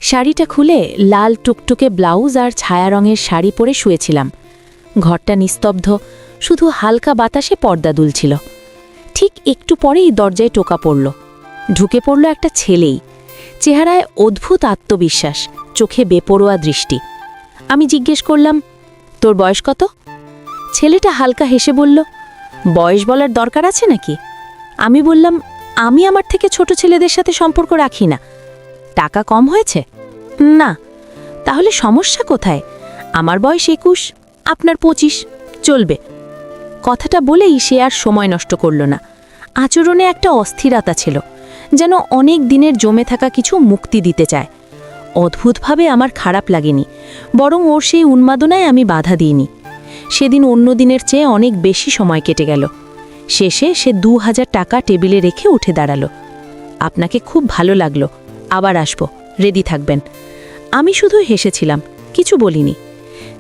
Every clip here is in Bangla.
শাড়িটা খুলে লাল টুকটুকে ব্লাউজ আর ছায়া রঙের শাড়ি পরে শুয়েছিলাম। ঘরটা নিস্তব্ধ, শুধু হালকা বাতাসে পর্দা দুলছিল। ঠিক একটু পরেই দরজায় টোকা পড়ল। ঢুকে পড়ল একটা ছেলেই, চেহারায় অদ্ভুত আত্মবিশ্বাস, চোখে বেপরোয়া দৃষ্টি। আমি জিজ্ঞেস করলাম, তোর বয়স কত? ছেলেটা হালকা হেসে বলল, বয়স বলার দরকার আছে নাকি? আমি বললাম, আমি আমার থেকে ছোট ছেলেদের সাথে সম্পর্ক রাখি না। টাকা কম হয়েছে? না। তাহলে সমস্যা কোথায়? আমার বয়স 21, আপনার 25, চলবে। কথাটা বলেই সে আর সময় নষ্ট করল না। আচরণে একটা অস্থিরতা ছিল, যেন অনেক দিনের জমে থাকা কিছু মুক্তি দিতে চায়। অদ্ভুতভাবে আমার খারাপ লাগেনি, বরং ওর সেই উন্মাদনায় আমি বাধা দিইনি। সেদিন অন্য দিনের চেয়ে অনেক বেশি সময় কেটে গেল। শেষে সে 2000 টাকা টেবিলে রেখে উঠে দাঁড়ালো। আপনাকে খুব ভালো লাগলো, আবার আসবো, রেডি থাকবেন। আমি শুধু হেসেছিলাম, কিছু বলিনি।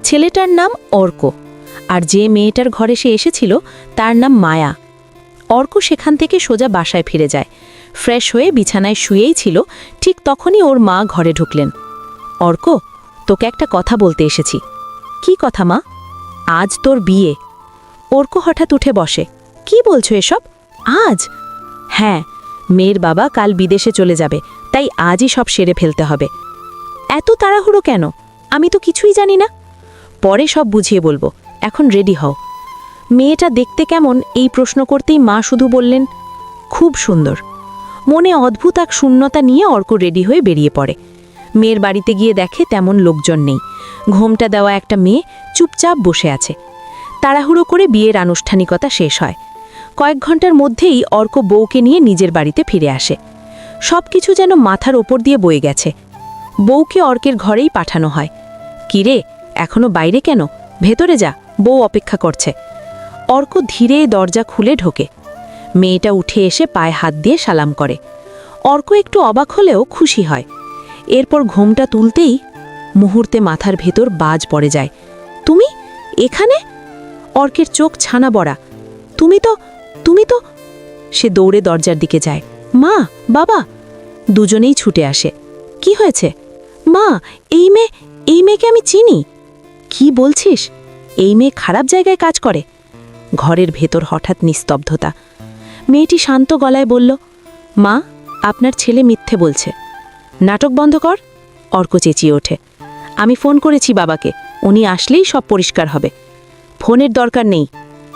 ছেলেটার নাম অর্ক, আর যে মেয়েটার ঘরে সে এসেছিল তার নাম মায়া। অর্ক সেখান থেকে সোজা বাসায় ফিরে যায়। ফ্রেশ হয়ে বিছানায় শুয়েই ছিল, ঠিক তখনই ওর মা ঘরে ঢুকলেন। অর্ক, তোকে একটা কথা বলতে এসেছি। কি কথা মা? আজ তোর বিয়ে। অর্ক হঠাৎ উঠে বসে। কি বলছো এসব? আজ? হ্যাঁ, মেয়ের বাবা কাল বিদেশে চলে যাবে, তাই আজই সব সেরে ফেলতে হবে। এত তাড়াহুড়ো কেন? আমি তো কিছুই জানি না। পরে সব বুঝিয়ে বলবো, এখন রেডি হও। মেয়েটা দেখতে কেমন এই প্রশ্ন করতেই মা শুধু বললেন, খুব সুন্দর। মনে অদ্ভুত এক শূন্যতা নিয়ে অর্ক রেডি হয়ে বেরিয়ে পড়ে। মেয়ের বাড়িতে গিয়ে দেখে তেমন লোকজন নেই। ঘোমটা দেওয়া একটা মেয়ে চুপচাপ বসে আছে। তাড়াহুড়ো করে বিয়ের আনুষ্ঠানিকতা শেষ হয়। কয়েক ঘন্টার মধ্যেই অর্ক বউকে নিয়ে নিজের বাড়িতে ফিরে আসে। সব কিছু যেন মাথার ওপর দিয়ে বয়ে গেছে। বউকে অর্কের ঘরেই পাঠানো হয়। কিরে, এখনো বাইরে কেন? ভেতরে যা, বউ অপেক্ষা করছে। অর্ক ধীরে দরজা খুলে ঢোকে। মেয়েটা উঠে এসে পায়ে হাত দিয়ে সালাম করে। অর্ক একটু অবাক হলেও খুশি হয়। এরপর ঘোমটা তুলতেই মুহূর্তে মাথার ভেতর বাজ পড়ে যায়। তুমি এখানে? অর্কের চোখ ছানা বড়া। তুমি তো সে দৌড়ে দরজার দিকে যায়। মা, বাবা! দুজনেই ছুটে আসে। কি হয়েছে? মা, এই মেয়েকে আমি চিনি। কি বলছিস? এই মেয়ে খারাপ জায়গায় কাজ করে? ঘরের ভেতর হঠাৎ নিস্তব্ধতা। মেয়েটি শান্ত গলায় বলল, মা, আপনার ছেলে মিথ্যে বলছে। নাটক বন্ধ কর! অর্ক চেঁচিয়ে ওঠে। আমি ফোন করেছি বাবাকে, উনি আসলেই সব পরিষ্কার হবে। ফোনের দরকার নেই,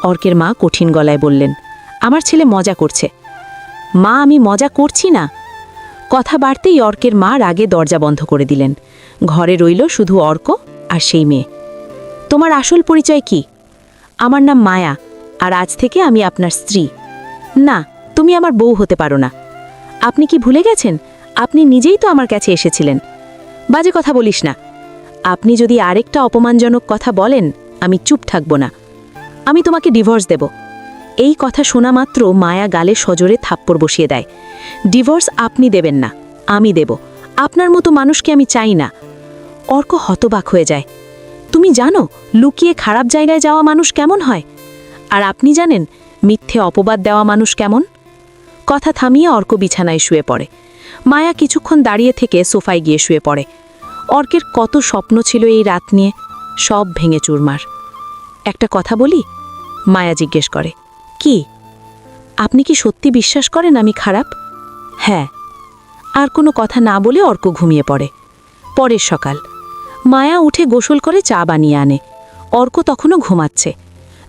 অর্কের মা কঠিন গলায় বললেন। আমার ছেলে মজা করছে। মা, আমি মজা করছি না। কথা বাড়তেই অর্কের মা রাগে দরজা বন্ধ করে দিলেন। ঘরে রইল শুধু অর্ক আর সেই মেয়ে। তোমার আসল পরিচয় কি? আমার নাম মায়া, আর আজ থেকে আমি আপনার স্ত্রী। না, তুমি আমার বউ হতে পারো না। আপনি কি ভুলে গেছেন? আপনি নিজেই তো আমার কাছে এসেছিলেন। বাজে কথা বলিস না। আপনি যদি আরেকটা অপমানজনক কথা বলেন, আমি চুপ থাকব না। আমি তোমাকে ডিভোর্স দেব। এই কথা শোনা মাত্র মায়া গালে সজোরে থাপ্পড় বসিয়ে দেয়। ডিভোর্স আপনি দেবেন না, আমি দেব। আপনার মতো মানুষকে আমি চাই না। অর্ক হতবাক হয়ে যায়। তুমি জানো লুকিয়ে খারাপ জায়গায় যাওয়া মানুষ কেমন হয়? আর আপনি জানেন মিথ্যে অপবাদ দেওয়া মানুষ কেমন? কথা থামিয়ে অর্ক বিছানায় শুয়ে পড়ে। মায়া কিছুক্ষণ দাঁড়িয়ে থেকে সোফায় গিয়ে শুয়ে পড়ে। অর্কের কত স্বপ্ন ছিল এই রাত নিয়ে, সব ভেঙে চুরমার। একটা কথা বলি? মায়া জিজ্ঞেস করে। কি? আপনি কি সত্যি বিশ্বাস করেন আমি খারাপ? হ্যাঁ। আর কোনো কথা না বলে অর্ক ঘুমিয়ে পড়ে। পরের সকাল মায়া উঠে গোসল করে চা বানিয়ে আনে। অর্ক তখনও ঘুমাচ্ছে।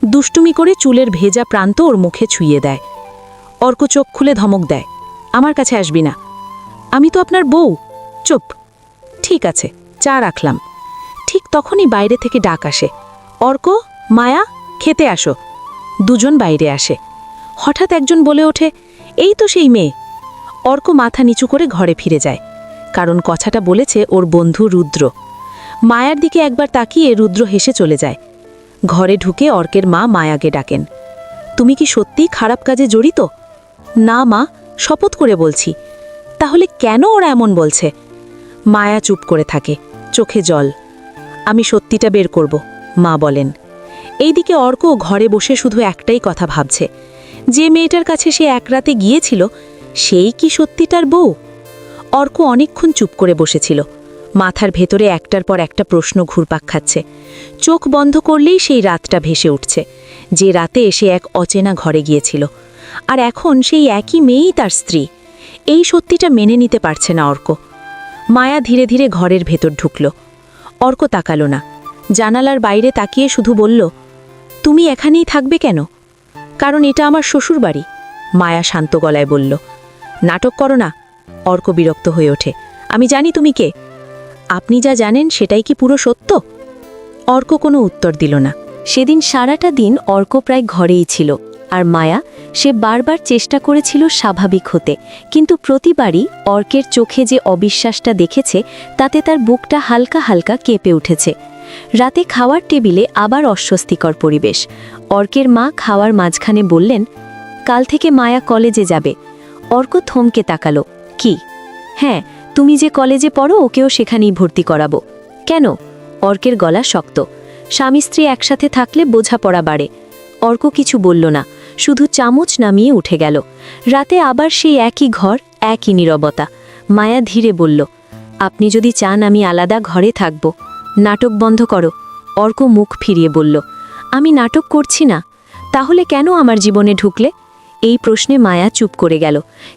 দুষ্টুমি করে চুলের ভেজা প্রান্ত ওর মুখে ছুঁয়ে দেয়। অর্ক চোখ খুলে ধমক দেয়, আমার কাছে আসবি না। আমি তো আপনার বউ। চুপ। ঠিক আছে, চা রাখলাম। ঠিক তখনই বাইরে থেকে ডাক আসে, অর্ক, মায়া, খেতে আসো। দুজন বাইরে আসে। হঠাৎ একজন বলে ওঠে, এই তো সেই মেয়ে। অর্ক মাথা নিচু করে ঘরে ফিরে যায়, কারণ কথাটা বলেছে ওর বন্ধু রুদ্র। মায়ার দিকে একবার তাকিয়ে রুদ্র হেসে চলে যায়। ঘরে ঢুকে অর্কের মা মায়াকে ডাকেন। তুমি কি সত্যিই খারাপ কাজে জড়িত? না মা, শপথ করে বলছি। তাহলে কেন ওরা এমন বলছে? মায়া চুপ করে থাকে, চোখে জল। আমি সত্যিটা বের করব, মা বলেন। এইদিকে অর্ক ঘরে বসে শুধু একটাই কথা ভাবছে, যে মেয়েটার কাছে সে এক রাতে গিয়েছিল সেই কি সত্যিটার বউ? অর্ক অনেকক্ষণ চুপ করে বসেছিল, মাথার ভেতরে একটার পর একটা প্রশ্ন ঘুরপাক খাচ্ছে। চোখ বন্ধ করলেই সেই রাতটা ভেসে উঠছে, যে রাতে এসে এক অচেনা ঘরে গিয়েছিল। আর এখন সেই একই মেয়েই তার স্ত্রী। এই সত্যিটা মেনে নিতে পারছে না অর্ক। মায়া ধীরে ধীরে ঘরের ভেতর ঢুকল। অর্ক তাকালো না, জানালার বাইরে তাকিয়ে শুধু বলল, তুমি এখানেই থাকবে কেন? কারণ এটা আমার শ্বশুর বাড়ি, মায়া শান্ত গলায় বলল। নাটক করো না, অর্ক বিরক্ত হয়ে ওঠে। আমি জানি তুমি কে। আপনি যা জানেন সেটাই কি পুরো সত্য? অর্ক কোনো উত্তর দিল না। সেদিন সারাটা দিন অর্ক প্রায় ঘরেই ছিল, আর মায়া, সে বারবার চেষ্টা করেছিল স্বাভাবিক হতে, কিন্তু প্রতিবারই অর্কের চোখে যে অবিশ্বাসটা দেখেছে তাতে তার বুকটা হালকা হালকা কেঁপে উঠেছে। রাতে খাওয়ার টেবিলে আবার অস্বস্তিকর পরিবেশ। অর্কের মা খাওয়ার মাঝখানে বললেন, কাল থেকে মায়া কলেজে যাবে। অর্ক থমকে তাকালো। কি? হ্যাঁ, তুমি যে কলেজে পড়ো ওকেও সেখানেই ভর্তি করাবো। কেন? অর্কের গলা শক্ত। স্বামী স্ত্রী একসাথে থাকলে বোঝাপড়া বাড়ে। অর্ক কিছু বলল না, শুধু চামচ নামিয়ে উঠে গেল। রাতে আবার সেই একই ঘর, একই নীরবতা। মায়া ধীরে বলল, আপনি যদি চান আমি আলাদা ঘরে থাকব। নাটক বন্ধ করো। অর্ক মুখ ফিরিয়ে বলল, আমি নাটক করছি না। তাহলে কেন আমার জীবনে ঢুকলে? এই প্রশ্নে মায়া চুপ করে গেল।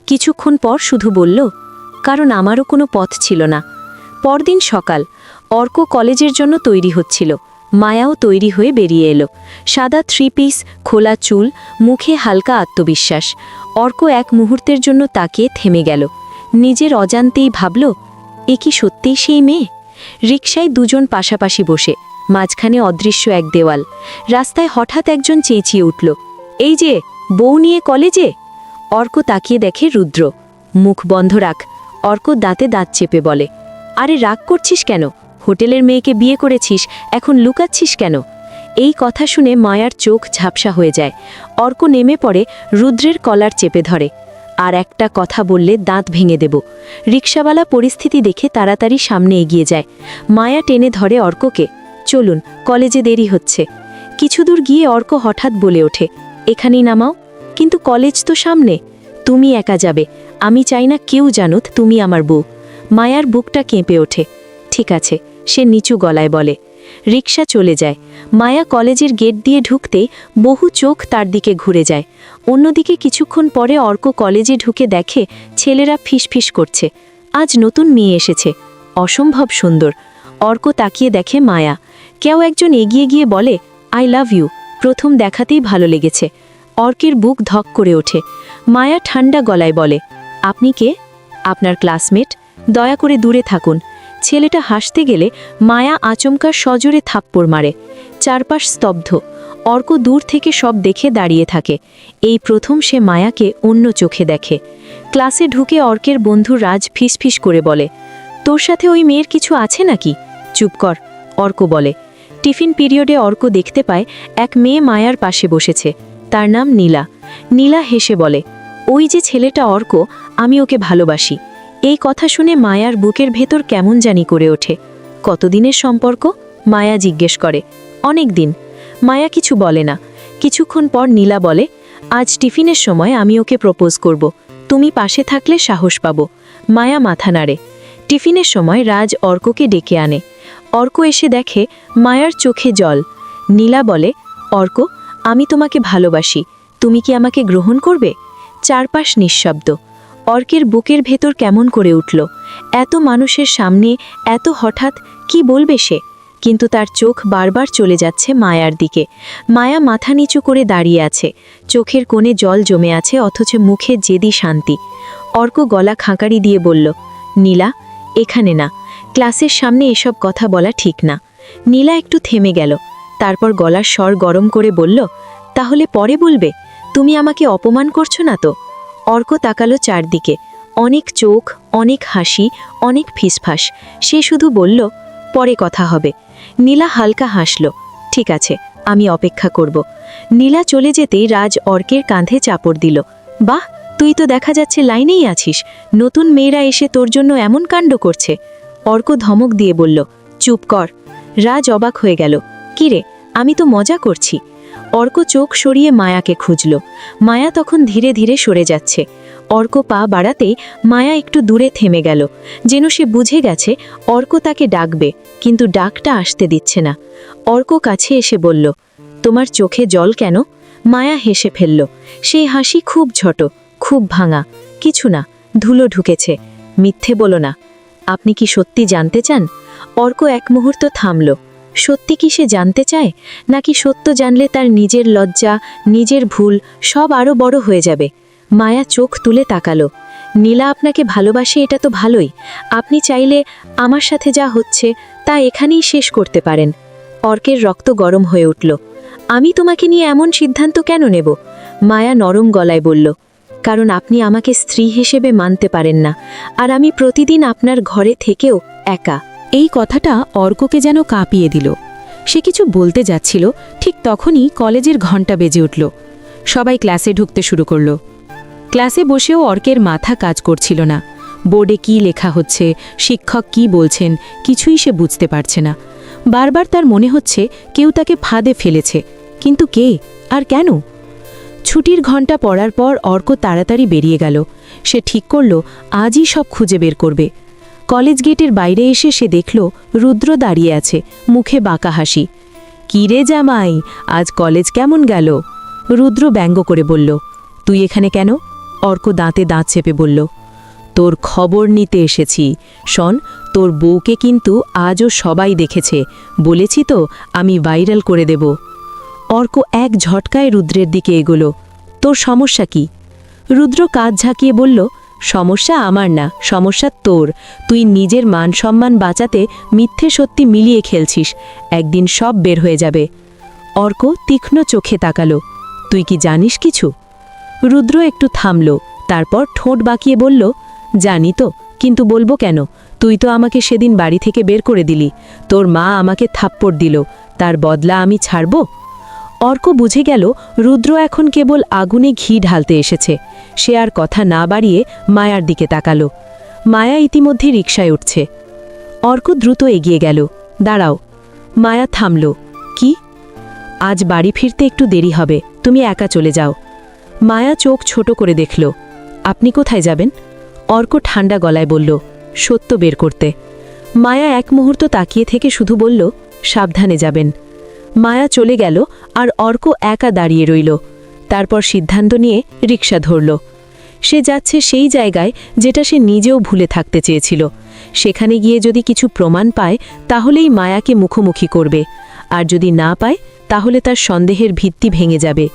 কিছুক্ষণ পর শুধু বলল, কারণ আমারও কোনো পথ ছিল না। পরদিন সকাল, অর্ক কলেজের জন্য তৈরি হচ্ছিল। মায়াও তৈরি হয়ে বেরিয়ে এলো। সাদা 3 পিস, খোলা চুল, মুখে হালকা আত্মবিশ্বাস। অর্ক এক মুহূর্তের জন্য তাকিয়ে থেমে গেল। নিজের অজান্তেই ভাবল, এ কি সত্যিই সেই মেয়ে? রিকশায় দুজন পাশাপাশি বসে, মাঝখানে অদৃশ্য এক দেওয়াল। রাস্তায় হঠাৎ একজন চেঁচিয়ে উঠল, এই যে, বউ নিয়ে কলেজে? অর্ক তাকিয়ে দেখে রুদ্র। মুখ বন্ধ রাখ, অর্ক দাঁতে দাঁত চেপে বলে। আরে রাগ করছিস কেন? হোটেলের মেয়েকে বিয়ে করেছিস, এখন লুকাচ্ছিস কেন? এই কথা শুনে মায়ার চোখ ঝাপসা হয়ে যায়। অর্ক নেমে পড়ে, রুদ্রের কলার চেপে ধরে। আর একটা কথা বললে দাঁত ভেঙে দেব। রিকশাওয়ালা পরিস্থিতি দেখে তাড়াতাড়ি সামনে এগিয়ে যায়। মায়া টেনে ধরে অর্ককে, চলুন, কলেজে দেরি হচ্ছে। কিছু দূর গিয়ে অর্ক হঠাৎ বলে ওঠে, এখানেই নামাও। কিন্তু কলেজ তো সামনে। তুমি একা যাবে, আমি চাই না কেউ জানুক তুমি আমার বউ। মায়ার বুকটা কেঁপে ওঠে। ঠিক আছে, সে নিচু গলায় বলে। রিকশা চলে যায়। মায়া কলেজের গেট দিয়ে ঢুকতেই বহু চোখ তার দিকে ঘুরে যায়। অন্যদিকে কিছুক্ষণ পরে অর্ক কলেজে ঢুকে দেখে ছেলেরা ফিসফিস করছে। আজ নতুন মেয়ে এসেছে, অসম্ভব সুন্দর। অর্ক তাকিয়ে দেখে মায়া। কেউ একজন এগিয়ে গিয়ে বলে, আই লাভ ইউ। প্রথম দেখাতেই ভালো লেগেছে। অর্কের বুক ধক করে ওঠে। মায়া ঠান্ডা গলায় বলে, আপনি কে? আপনার ক্লাসমেট, দয়া করে দূরে থাকুন। ছেলেটা হাসতে গেলে মায়া আচমকা সজোরে থাপ্পড় মারে। চারপাশ স্তব্ধ। অর্ক দূর থেকে সব দেখে দাঁড়িয়ে থাকে। এই প্রথম সে মায়াকে অন্য চোখে দেখে। ক্লাসে ঢুকে অর্কের বন্ধু রাজ ফিসফিস করে বলে, তোর সাথে ওই মেয়ের কিছু আছে নাকি? চুপ কর, অর্ক বলে। টিফিন পিরিয়ডে অর্ক দেখতে পায় এক মেয়ে মায়ার পাশে বসেছে। তার নাম নীলা। নীলা হেসে বলে, ওই যে ছেলেটা অর্ক, আমি ওকে ভালোবাসি। এই কথা শুনে মায়ার বুকের ভেতর কেমন জানি করে ওঠে। কতদিনের সম্পর্ক? মায়া জিজ্ঞেস করে। অনেক দিন। মায়া কিছু বলে না। কিছুক্ষণ পর নীলা বলে, আজ টিফিনের সময় আমি ওকে প্রপোজ করব। তুমি পাশে থাকলে সাহস পাব। মায়া মাথা নাড়ে। টিফিনের সময় রাজ অর্ককে ডেকে আনে। অর্ক এসে দেখে মায়ার চোখে জল। নীলা বলে, অর্ক, আমি তোমাকে ভালোবাসি, তুমি কি আমাকে গ্রহণ করবে? চারপাশ নিঃশব্দ। অর্কের বুকের ভেতর কেমন করে উঠল। এত মানুষের সামনে, এত হঠাৎ, কি বলবে সে? কিন্তু তার চোখ বারবার চলে যাচ্ছে মায়ার দিকে। মায়া মাথা নিচু করে দাঁড়িয়ে আছে। চোখের কোণে জল জমে আছে, অথচ মুখে জেদি শান্তি। অর্ক গলা খাঁকারি দিয়ে বলল, নীলা, এখানে না। ক্লাসের সামনে এসব কথা বলা ঠিক না। নীলা একটু থেমে গেল। তারপর গলার স্বর গরম করে বলল, তাহলে পরে বলবে? তুমি আমাকে অপমান করছো না তো? অর্ক তাকালো চারদিকে। অনেক চোখ, অনেক হাসি, অনেক ফিসফাস। সে শুধু বলল, পরে কথা হবে। নীলা হালকা হাসল। ঠিক আছে, আমি অপেক্ষা করব। নীলা চলে যেতেই রাজ অর্কের কাঁধে চাপড় দিল। বাহ, তুই তো দেখা যাচ্ছে লাইনেই আছিস। নতুন মেয়েরা এসে তোর জন্য এমন কাণ্ড করছে। অর্ক ধমক দিয়ে বলল, চুপ কর। রাজ অবাক হয়ে গেল। কিরে, আমি তো মজা করছি। অর্ক চোখ সরিয়ে মায়াকে খুঁজল। মায়া তখন ধীরে ধীরে সরে যাচ্ছে। অর্ক পা বাড়াতে মায়া একটু দূরে থেমে গেল, যেন সে বুঝে গেছে অর্ক তাকে ডাকবে, কিন্তু ডাকটা আসতে দিচ্ছে না। অর্ক কাছে এসে বলল, তোমার চোখে জল কেন? মায়া হেসে ফেলল। সেই হাসি খুব ছোট, খুব ভাঙা। কিছু না, ধুলো ঢুকেছে। মিথ্যে বলো না। আপনি কি সত্যি জানতে চান? অর্ক এক মুহূর্ত থামল। সত্যি কি সে জানতে চায়, নাকি সত্য জানলে তার নিজের লজ্জা, নিজের ভুল সব আরও বড় হয়ে যাবে? মায়া চোখ তুলে তাকালো। নীলা আপনাকে ভালোবাসে, এটা তো ভালোই। আপনি চাইলে আমার সাথে যা হচ্ছে তা এখানেই শেষ করতে পারেন। অর্কের রক্ত গরম হয়ে উঠল। আমি তোমাকে নিয়ে এমন সিদ্ধান্ত কেন নেব? মায়া নরম গলায় বলল, কারণ আপনি আমাকে স্ত্রী হিসেবে মানতে পারেন না, আর আমি প্রতিদিন আপনার ঘরে থেকেও একা। এই কথাটা অর্ককে যেন কাঁপিয়ে দিল। সে কিছু বলতে যাচ্ছিল, ঠিক তখনই কলেজের ঘণ্টা বেজে উঠল। সবাই ক্লাসে ঢুকতে শুরু করল। ক্লাসে বসেও অর্কের মাথা কাজ করছিল না। বোর্ডে কি লেখা হচ্ছে, শিক্ষক কি বলছেন, কিছুই সে বুঝতে পারছে না। বারবার তার মনে হচ্ছে কেউ তাকে ফাঁদে ফেলেছে, কিন্তু কে আর কেন? ছুটির ঘণ্টা পড়ার পর অর্ক তাড়াতাড়ি বেরিয়ে গেল। সে ঠিক করল আজই সব খুঁজে বের করবে। কলেজ গেটের বাইরে এসে সে দেখল রুদ্র দাঁড়িয়ে আছে, মুখে বাঁকা হাসি। কি রে জামাই, আজ কলেজ কেমন গেল? রুদ্র ব্যঙ্গ করে বলল। তুই এখানে কেন? অর্ক দাঁতে দাঁত চেপে বলল, তোর খবর নিতে এসেছি। শোন, তোর বউকে কিন্তু আজও সবাই দেখেছে। বলেছি তো আমি ভাইরাল করে দেব। অর্ক এক ঝটকায় রুদ্রের দিকে এগোলো। তোর সমস্যা কি? রুদ্র কাঁধ ঝাঁকিয়ে বলল, সমস্যা আমার না, সমস্যা তোর। তুই নিজের মান সম্মান বাঁচাতে মিথ্যে সত্যি মিলিয়ে খেলছিস। একদিন সব বের হয়ে যাবে। অর্ক তীক্ষ্ণ চোখে তাকালো। তুই কি জানিস কিছু? রুদ্র একটু থামল, তারপর ঠোঁট বাঁকিয়ে বলল, জানি তো, কিন্তু বলবো কেন? তুই তো আমাকে সেদিন বাড়ি থেকে বের করে দিলি। তোর মা আমাকে থাপ্পড় দিল, তার বদলা আমি ছাড়ব? অর্ক বুঝে গেল রুদ্র এখন কেবল আগুনে ঘি ঢালতে এসেছে। সে আর কথা না বাড়িয়ে মায়ার দিকে তাকালো। মায়া ইতিমধ্যে রিকশায় উঠছে। অর্ক দ্রুত এগিয়ে গেল। দাঁড়াও। মায়া থামল। কি? আজ বাড়ি ফিরতে একটু দেরি হবে, তুমি একা চলে যাও। মায়া চোখ ছোট করে দেখল। আপনি কোথায় যাবেন? অর্ক ঠান্ডা গলায় বলল, সত্য বের করতে। মায়া এক মুহূর্ত তাকিয়ে থেকে শুধু বলল, সাবধানে যাবেন। মায়া চলে গেল, আর অর্ক একা দাঁড়িয়ে রইল। তারপর সিদ্ধান্ত নিয়ে রিকশা ধরল। সে যাচ্ছে সেই জায়গায় যেটা সে নিজেও ভুলে থাকতে চেয়েছিল। সেখানে গিয়ে যদি কিছু প্রমাণ পায় তাহলেই মায়াকে মুখোমুখি করবে, আর যদি না পায় তাহলে তার সন্দেহের ভিত্তি ভেঙে যাবে।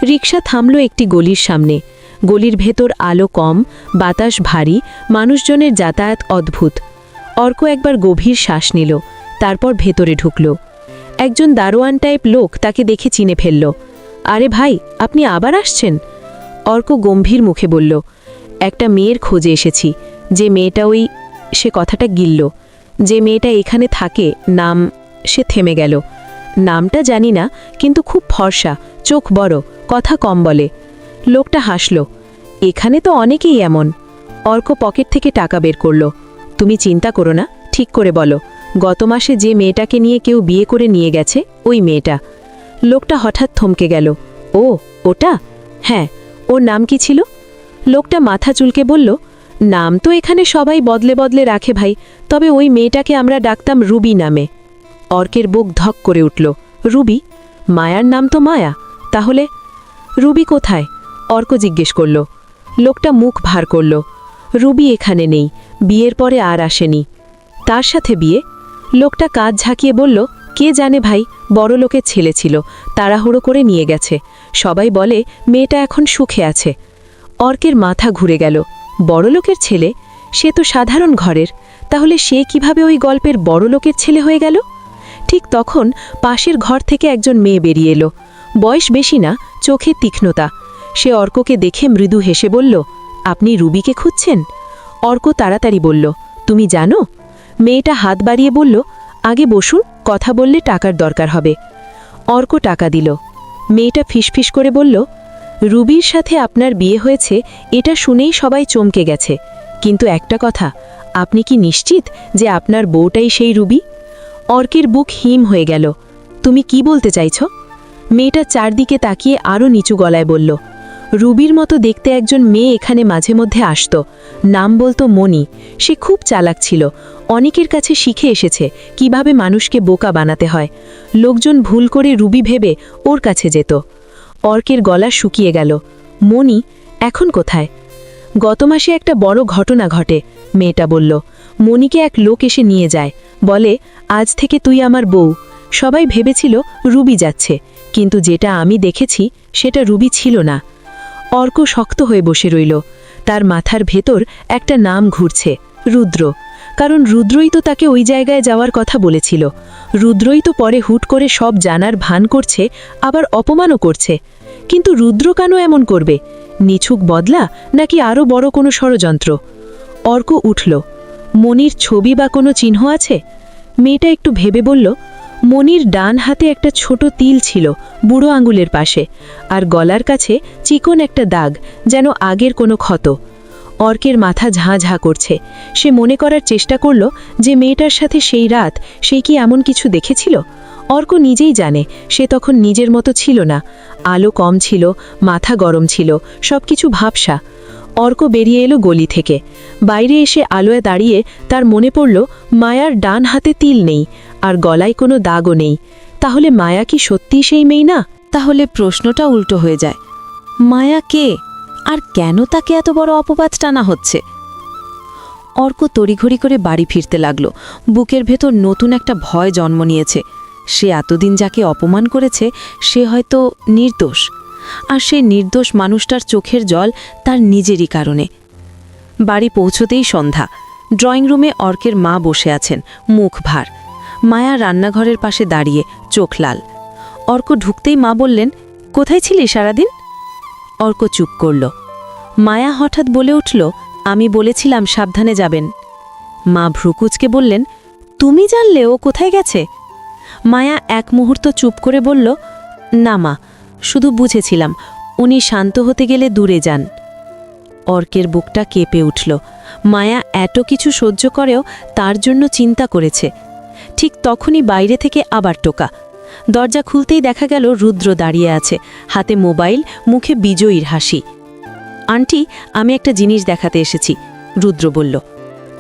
রিকশা থামল একটি গলির সামনে। গলির ভেতর আলো কম, বাতাস ভারী, মানুষজনের যাতায়াত অদ্ভুত। অর্ক একবার গভীর শ্বাস নিল, তারপর ভেতরে ঢুকল। একজন দারোয়ান টাইপ লোক তাকে দেখে চিনে ফেলল। আরে ভাই, আপনি আবার আসছেন? অর্ক গম্ভীর মুখে বলল, একটা মেয়ের খোঁজে এসেছি। যে মেয়েটা সে কথাটা গিলল। যে মেয়েটা এখানে থাকে, নাম। সে থেমে গেল। নামটা জানি না, কিন্তু খুব ফর্সা, চোখ বড়, কথা কম বলে। লোকটা হাসল। এখানে তো অনেকেই এমন। অর্ক পকেট থেকে টাকা বের করল। তুমি চিন্তা করো না, ঠিক করে বলো, গত মাসে যে মেয়েটাকে নিয়ে কেউ বিয়ে করে নিয়ে গেছে, ওই মেয়েটা। লোকটা হঠাৎ থমকে গেল। ও, ওটা? হ্যাঁ। ওর নাম কি ছিল? লোকটা মাথা চুলকে বলল, নাম তো এখানে সবাই বদলে বদলে রাখে ভাই, তবে ওই মেয়েটাকে আমরা ডাকতাম রুবি নামে। অর্কের বুক ধক করে উঠল। রুবি? মায়ার নাম তো মায়া, তাহলে রুবি কোথায়? অর্ক জিজ্ঞেস করল। লোকটা মুখ ভার করল। রুবি এখানে নেই, বিয়ের পরে আর আসেনি। তার সাথে বিয়ে? লোকটা কাঁধ ঝাঁকিয়ে বলল, কে জানে ভাই, বড় লোকের ছেলে ছিল, তাড়াহুড়ো করে নিয়ে গেছে। সবাই বলে মেয়েটা এখন সুখে আছে। অর্কের মাথা ঘুরে গেল। বড় লোকের ছেলে? সে তো সাধারণ ঘরের, তাহলে সে কিভাবে ওই গল্পের বড় লোকের ছেলে হয়ে গেল? ঠিক তখন পাশের ঘর থেকে একজন মেয়ে বেরিয়ে এলো। বয়স বেশি না, চোখে তীক্ষ্ণতা। সে অর্ককে দেখে মৃদু হেসে বলল, আপনি রুবিকে খুঁজছেন? অর্ক তাড়াতাড়ি বলল, তুমি জানো? মেয়েটা হাত বাড়িয়ে বলল, আগে বসুন, কথা বললে টাকার দরকার হবে। অর্ক টাকা দিল। মেয়েটা ফিসফিস করে বলল, রুবির সাথে আপনার বিয়ে হয়েছে এটা শুনেই সবাই চমকে গেছে, কিন্তু একটা কথা, আপনি কি নিশ্চিত যে আপনার বউটাই সেই রুবি? অর্কের বুক হিম হয়ে গেল। তুমি কি বলতে চাইছ? মেয়েটা চারদিকে তাকিয়ে আরও নিচু গলায় বলল, রুবির মতো দেখতে একজন মেয়ে এখানে মাঝে মধ্যে আসত, নাম বলতো মণি। সে খুব চালাক ছিল, অনেকের কাছে শিখে এসেছে কিভাবে মানুষকে বোকা বানাতে হয়। লোকজন ভুল করে রুবি ভেবে ওর কাছে যেত। অর্কের গলা শুকিয়ে গেল। মণি এখন কোথায়? গত মাসে একটা বড় ঘটনা ঘটে, মেয়েটা বলল। মণিকে এক লোক এসে নিয়ে যায়, বলে আজ থেকে তুই আমার বউ। সবাই ভেবেছিল রুবি যাচ্ছে, কিন্তু যেটা আমি দেখেছি সেটা রুবি ছিল না। অর্ক শক্ত হয়ে বসে রইল। তার মাথার ভেতর একটা নাম ঘুরছে, রুদ্র। কারণ রুদ্রই তো তাকে ওই জায়গায় যাওয়ার কথা বলেছিল। রুদ্রই তো পরে হুট করে সব জানার ভান করছে, আবার অপমানও করছে। কিন্তু রুদ্র কেন এমন করবে? নিছুক বদলা, নাকি আরও বড় কোনো ষড়যন্ত্র? অর্ক উঠল। মনির ছবি বা কোনো চিহ্ন আছে? মেয়েটা একটু ভেবে বলল, মনির ডান হাতে একটা ছোট তিল ছিল বুড়ো আঙুলের পাশে, আর গলার কাছে চিকন একটা দাগ, যেন আগের কোনো ক্ষত। অর্কের মাথা ঝাঁ ঝাঁ করছে। সে মনে করার চেষ্টা করল যে মেয়েটার সাথে সেই রাত সে কি এমন কিছু দেখেছিল। অর্ক নিজেই জানে সে তখন নিজের মতো ছিল না। আলো কম ছিল, মাথা গরম ছিল, সবকিছু ভাবসা। অর্ক বেরিয়ে এলো গলি থেকে। বাইরে এসে আলোয় দাঁড়িয়ে তার মনে পড়ল মায়ার ডান হাতে তিল নেই, আর গলায় কোনো দাগও নেই। তাহলে মায়া কি সত্যিই সেই মেয়ে না? তাহলে প্রশ্নটা উল্টো হয়ে যায়, মায়া কে, আর কেন তাকে এত বড় অপবাদ টানা হচ্ছে? অর্ক তড়িঘড়ি করে বাড়ি ফিরতে লাগল। বুকের ভেতর নতুন একটা ভয় জন্ম নিয়েছে। সে এতদিন যাকে অপমান করেছে সে হয়তো নির্দোষ, আর সেই নির্দোষ মানুষটার চোখের জল তার নিজেরই কারণে। বাড়ি পৌঁছতেই সন্ধ্যা। ড্রয়িং রুমে অর্কের মা বসে আছেন, মুখ ভার। মায়া রান্নাঘরের পাশে দাঁড়িয়ে, চোখ লাল। অর্ক ঢুকতেই মা বললেন, কোথায় ছিলি সারাদিন? অর্ক চুপ করল। মায়া হঠাৎ বলে উঠল, আমি বলেছিলাম সাবধানে যাবেন। মা ভ্রুকুচকে বললেন, তুমি জানলে ও কোথায় গেছে? মায়া এক মুহূর্ত চুপ করে বলল, না মা, শুধু বুঝেছিলাম উনি শান্ত হতে গেলে দূরে যান। অর্কের বুকটা কেঁপে উঠল। মায়া এত কিছু সহ্য করেও তার জন্য চিন্তা করেছে। ঠিক তখনই বাইরে থেকে আবার টোকা। দরজা খুলতেই দেখা গেল রুদ্র দাঁড়িয়ে আছে, হাতে মোবাইল, মুখে বিজয়ীর হাসি। আন্টি, আমি একটা জিনিস দেখাতে এসেছি, রুদ্র বলল।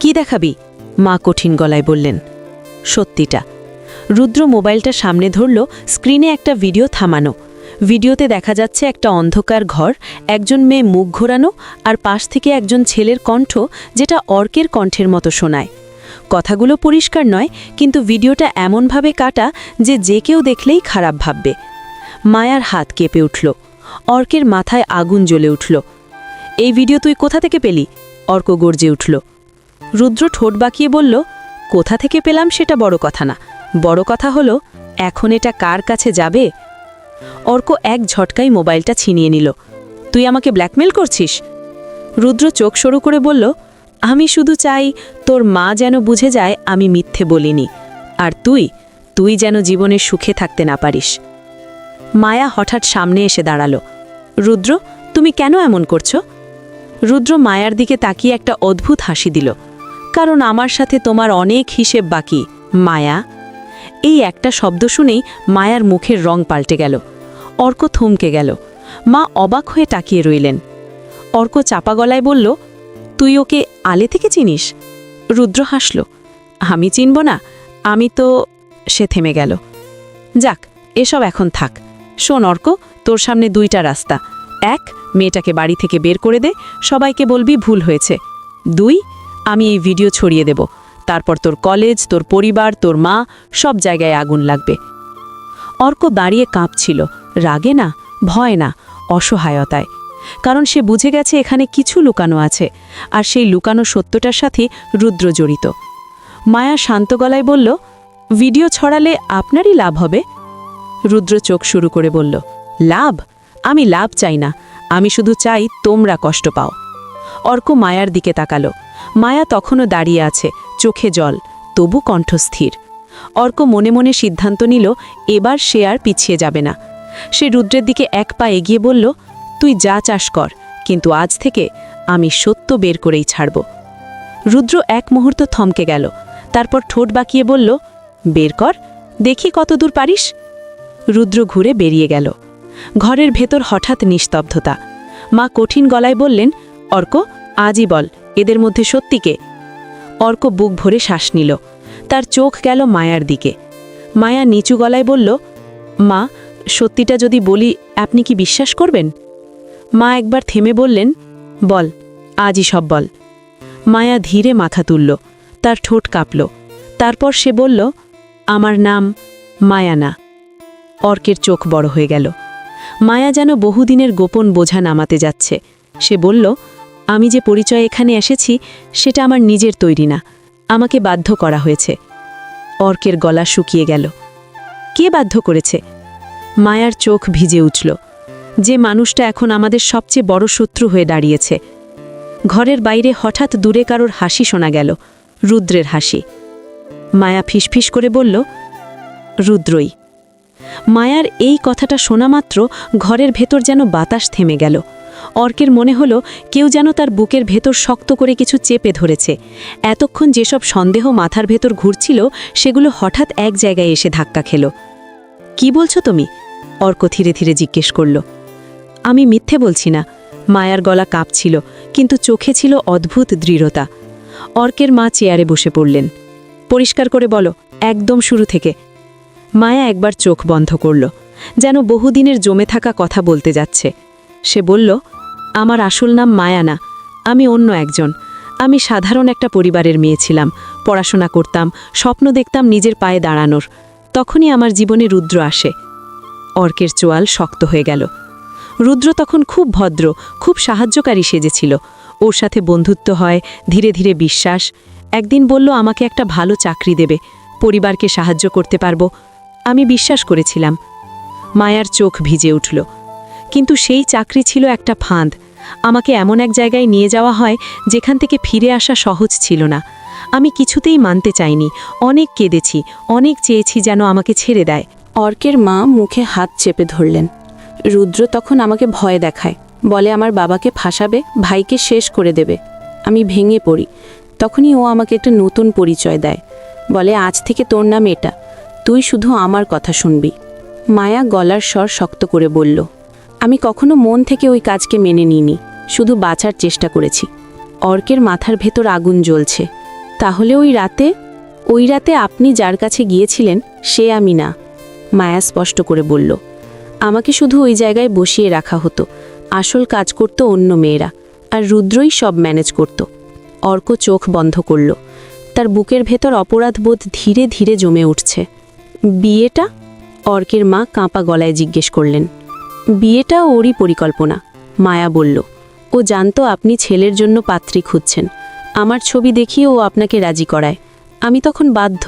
কি দেখাবি? মা কঠিন গলায় বললেন। সত্যিটা। রুদ্র মোবাইলটা সামনে ধরল। স্ক্রিনে একটা ভিডিও থামানো। ভিডিওতে দেখা যাচ্ছে একটা অন্ধকার ঘর, একজন মেয়ে মুখ ঘোরানো, আর পাশ থেকে একজন ছেলের কণ্ঠ, যেটা অর্কের কণ্ঠের মতো শোনায়। কথাগুলো পরিষ্কার নয়, কিন্তু ভিডিওটা এমনভাবে কাটা যে যে কেউ দেখলেই খারাপ ভাববে। মায়ার হাত কেঁপে উঠল। অর্কের মাথায় আগুন জ্বলে উঠল। এই ভিডিও তুই কোথা থেকে পেলি? অর্ক গর্জে উঠল। রুদ্র ঠোঁট বাঁকিয়ে বলল, কোথা থেকে পেলাম সেটা বড় কথা না, বড় কথা হলো এখন এটা কার কাছে যাবে। অর্ক এক ঝটকায় মোবাইলটা ছিনিয়ে নিল। তুই আমাকে ব্ল্যাকমেল করছিস? রুদ্র চোখ সরু করে বলল, আমি শুধু চাই তোর মা যেন বুঝে যায় আমি মিথ্যে বলিনি, আর তুই যেন জীবনে সুখে থাকতে না পারিস। মায়া হঠাৎ সামনে এসে দাঁড়ালো। রুদ্র, তুমি কেন এমন করছো? রুদ্র মায়ার দিকে তাকিয়ে একটা অদ্ভুত হাসি দিল। কারণ আমার সাথে তোমার অনেক হিসেব বাকি, মায়া। এই একটা শব্দ শুনেই মায়ার মুখের রং পাল্টে গেল। অর্ক থমকে গেল। মা অবাক হয়ে তাকিয়ে রইলেন। অর্ক চাপা গলায় বলল, তুই ওকে আলে থেকে চিনিস? রুদ্র হাসল। আমি চিনব না? আমি তো... সে থেমে গেল। যাক, এসব এখন থাক। শোন অর্ক, তোর সামনে দুইটা রাস্তা। এক, মেয়েটাকে বাড়ি থেকে বের করে দে, সবাইকে বলবি ভুল হয়েছে। দুই, আমি এই ভিডিও ছড়িয়ে দেব, তারপর তোর কলেজ, তোর পরিবার, তোর মা, সব জায়গায় আগুন লাগবে। অর্ক দাঁড়িয়ে কাঁপছিল, রাগে না, ভয় না, অসহায়তায়। কারণ সে বুঝে গেছে এখানে কিছু লুকানো আছে, আর সেই লুকানো সত্যটার সাথে রুদ্র জড়িত। মায়া শান্ত গলায় বলল, ভিডিও ছড়ালে আপনারই লাভ হবে। রুদ্র চোখ শুরু করে বলল, লাভ? আমি লাভ চাই না, আমি শুধু চাই তোমরা কষ্ট পাও। অর্ক মায়ার দিকে তাকালো। মায়া তখনও দাঁড়িয়ে আছে, চোখে জল, তবু কণ্ঠস্থির। অর্ক মনে মনে সিদ্ধান্ত নিল এবার সে আর পিছিয়ে যাবে না। সে রুদ্রের দিকে এক পা এগিয়ে বলল, তুই যা চাস কর, কিন্তু আজ থেকে আমি সত্য বের করেই ছাড়ব। রুদ্র এক মুহূর্ত থমকে গেল, তারপর ঠোঁট বাঁকিয়ে বলল, বের কর, দেখি কতদূর পারিস। রুদ্র ঘুরে বেরিয়ে গেল। ঘরের ভেতর হঠাৎ নিস্তব্ধতা। মা কঠিন গলায় বললেন, অর্ক, আজই বল, এদের মধ্যে সত্যি কে? অর্ক বুক ভরে শ্বাস নিল। তার চোখ গেল মায়ার দিকে। মায়া নিচু গলায় বলল, মা, সত্যিটা যদি বলি আপনি কি বিশ্বাস করবেন? মা একবার থেমে বললেন, বল, আজই সব বল। মায়া ধীরে মাথা তুলল, তার ঠোঁট কাঁপল। তারপর সে বলল, আমার নাম মায়া না। অর্কের চোখ বড় হয়ে গেল। মায়া যেন বহুদিনের গোপন বোঝা নামাতে যাচ্ছে। সে বলল, আমি যে পরিচয় এখানে এসেছি সেটা আমার নিজের তৈরি না, আমাকে বাধ্য করা হয়েছে। অর্কের গলা শুকিয়ে গেল। কে বাধ্য করেছে? মায়ার চোখ ভিজে উঠল। যে মানুষটা এখন আমাদের সবচেয়ে বড় শত্রু হয়ে দাঁড়িয়েছে। ঘরের বাইরে হঠাৎ দূরে কারোর হাসি শোনা গেল, রুদ্রের হাসি। মায়া ফিসফিস করে বলল, রুদ্রই। মায়ার এই কথাটা শোনা মাত্র ঘরের ভেতর যেন বাতাস থেমে গেল। অর্কের মনে হলো কেউ যেন তার বুকের ভেতর শক্ত করে কিছু চেপে ধরেছে। এতক্ষণ যেসব সন্দেহ মাথার ভেতর ঘুরছিল সেগুলো হঠাৎ এক জায়গায় এসে ধাক্কা খেল। কি বলছো তুমি? অর্ক ধীরে ধীরে জিজ্ঞেস করল। আমি মিথ্যে বলছি না। মায়ার গলা কাঁপছিল, কিন্তু চোখে ছিল অদ্ভুত দৃঢ়তা। অর্কের মা চেয়ারে বসে পড়লেন। পরিষ্কার করে বলো, একদম শুরু থেকে। মায়া একবার চোখ বন্ধ করল, যেন বহুদিনের জমে থাকা কথা বলতে যাচ্ছে। সে বলল, আমার আসল নাম মায়া না, আমি অন্য একজন। আমি সাধারণ একটা পরিবারের মেয়ে ছিলাম, পড়াশোনা করতাম, স্বপ্ন দেখতাম নিজের পায়ে দাঁড়ানোর। তখনই আমার জীবনে রুদ্র আসে। অর্কের চোয়াল শক্ত হয়ে গেল। রুদ্র তখন খুব ভদ্র, খুব সাহায্যকারী সেজেছিল। ওর সাথে বন্ধুত্ব হয়, ধীরে ধীরে বিশ্বাস। একদিন বলল আমাকে একটা ভালো চাকরি দেবে, পরিবারকে সাহায্য করতে পারবো। আমি বিশ্বাস করেছিলাম। মায়ার চোখ ভিজে উঠল। কিন্তু সেই চাকরি ছিল একটা ফাঁদ। আমাকে এমন এক জায়গায় নিয়ে যাওয়া হয় যেখান থেকে ফিরে আসা সহজ ছিল না। আমি কিছুতেই মানতে চাইনি, অনেক কেঁদেছি, অনেক চেয়েছি যেন আমাকে ছেড়ে দেয়। অর্কের মা মুখে হাত চেপে ধরলেন। রুদ্র তখন আমাকে ভয় দেখায়, বলে আমার বাবাকে ফাঁসাবে, ভাইকে শেষ করে দেবে। আমি ভেঙে পড়ি। তখনই ও আমাকে একটা নতুন পরিচয় দেয়, বলে আজ থেকে তোর নাম এটা, তুই শুধু আমার কথা শুনবি। মায়া গলার স্বর শক্ত করে বলল, আমি কখনো মন থেকে ওই কাজকে মেনে নিইনি, শুধু বাঁচার চেষ্টা করেছি। অর্কের মাথার ভেতর আগুন জ্বলছে। তাহলে ওই রাতে আপনি যার কাছে গিয়েছিলেন সে আমি না। মায়া স্পষ্ট করে বলল, আমাকে শুধু ওই জায়গায় বসিয়ে রাখা হতো, আসল কাজ করত অন্য মেয়েরা, আর রুদ্রই সব ম্যানেজ করত। অর্ক চোখ বন্ধ করল। তার বুকের ভেতর অপরাধবোধ ধীরে ধীরে জমে উঠছে। বিয়েটা? অর্কের মা কাঁপা গলায় জিজ্ঞেস করলেন। বিয়েটা ওরই পরিকল্পনা, মায়া বলল। ও জানতো আপনি ছেলের জন্য পাত্রী খুঁজছেন। আমার ছবি দেখিয়ে ও আপনাকে রাজি করায়। আমি তখন বাধ্য,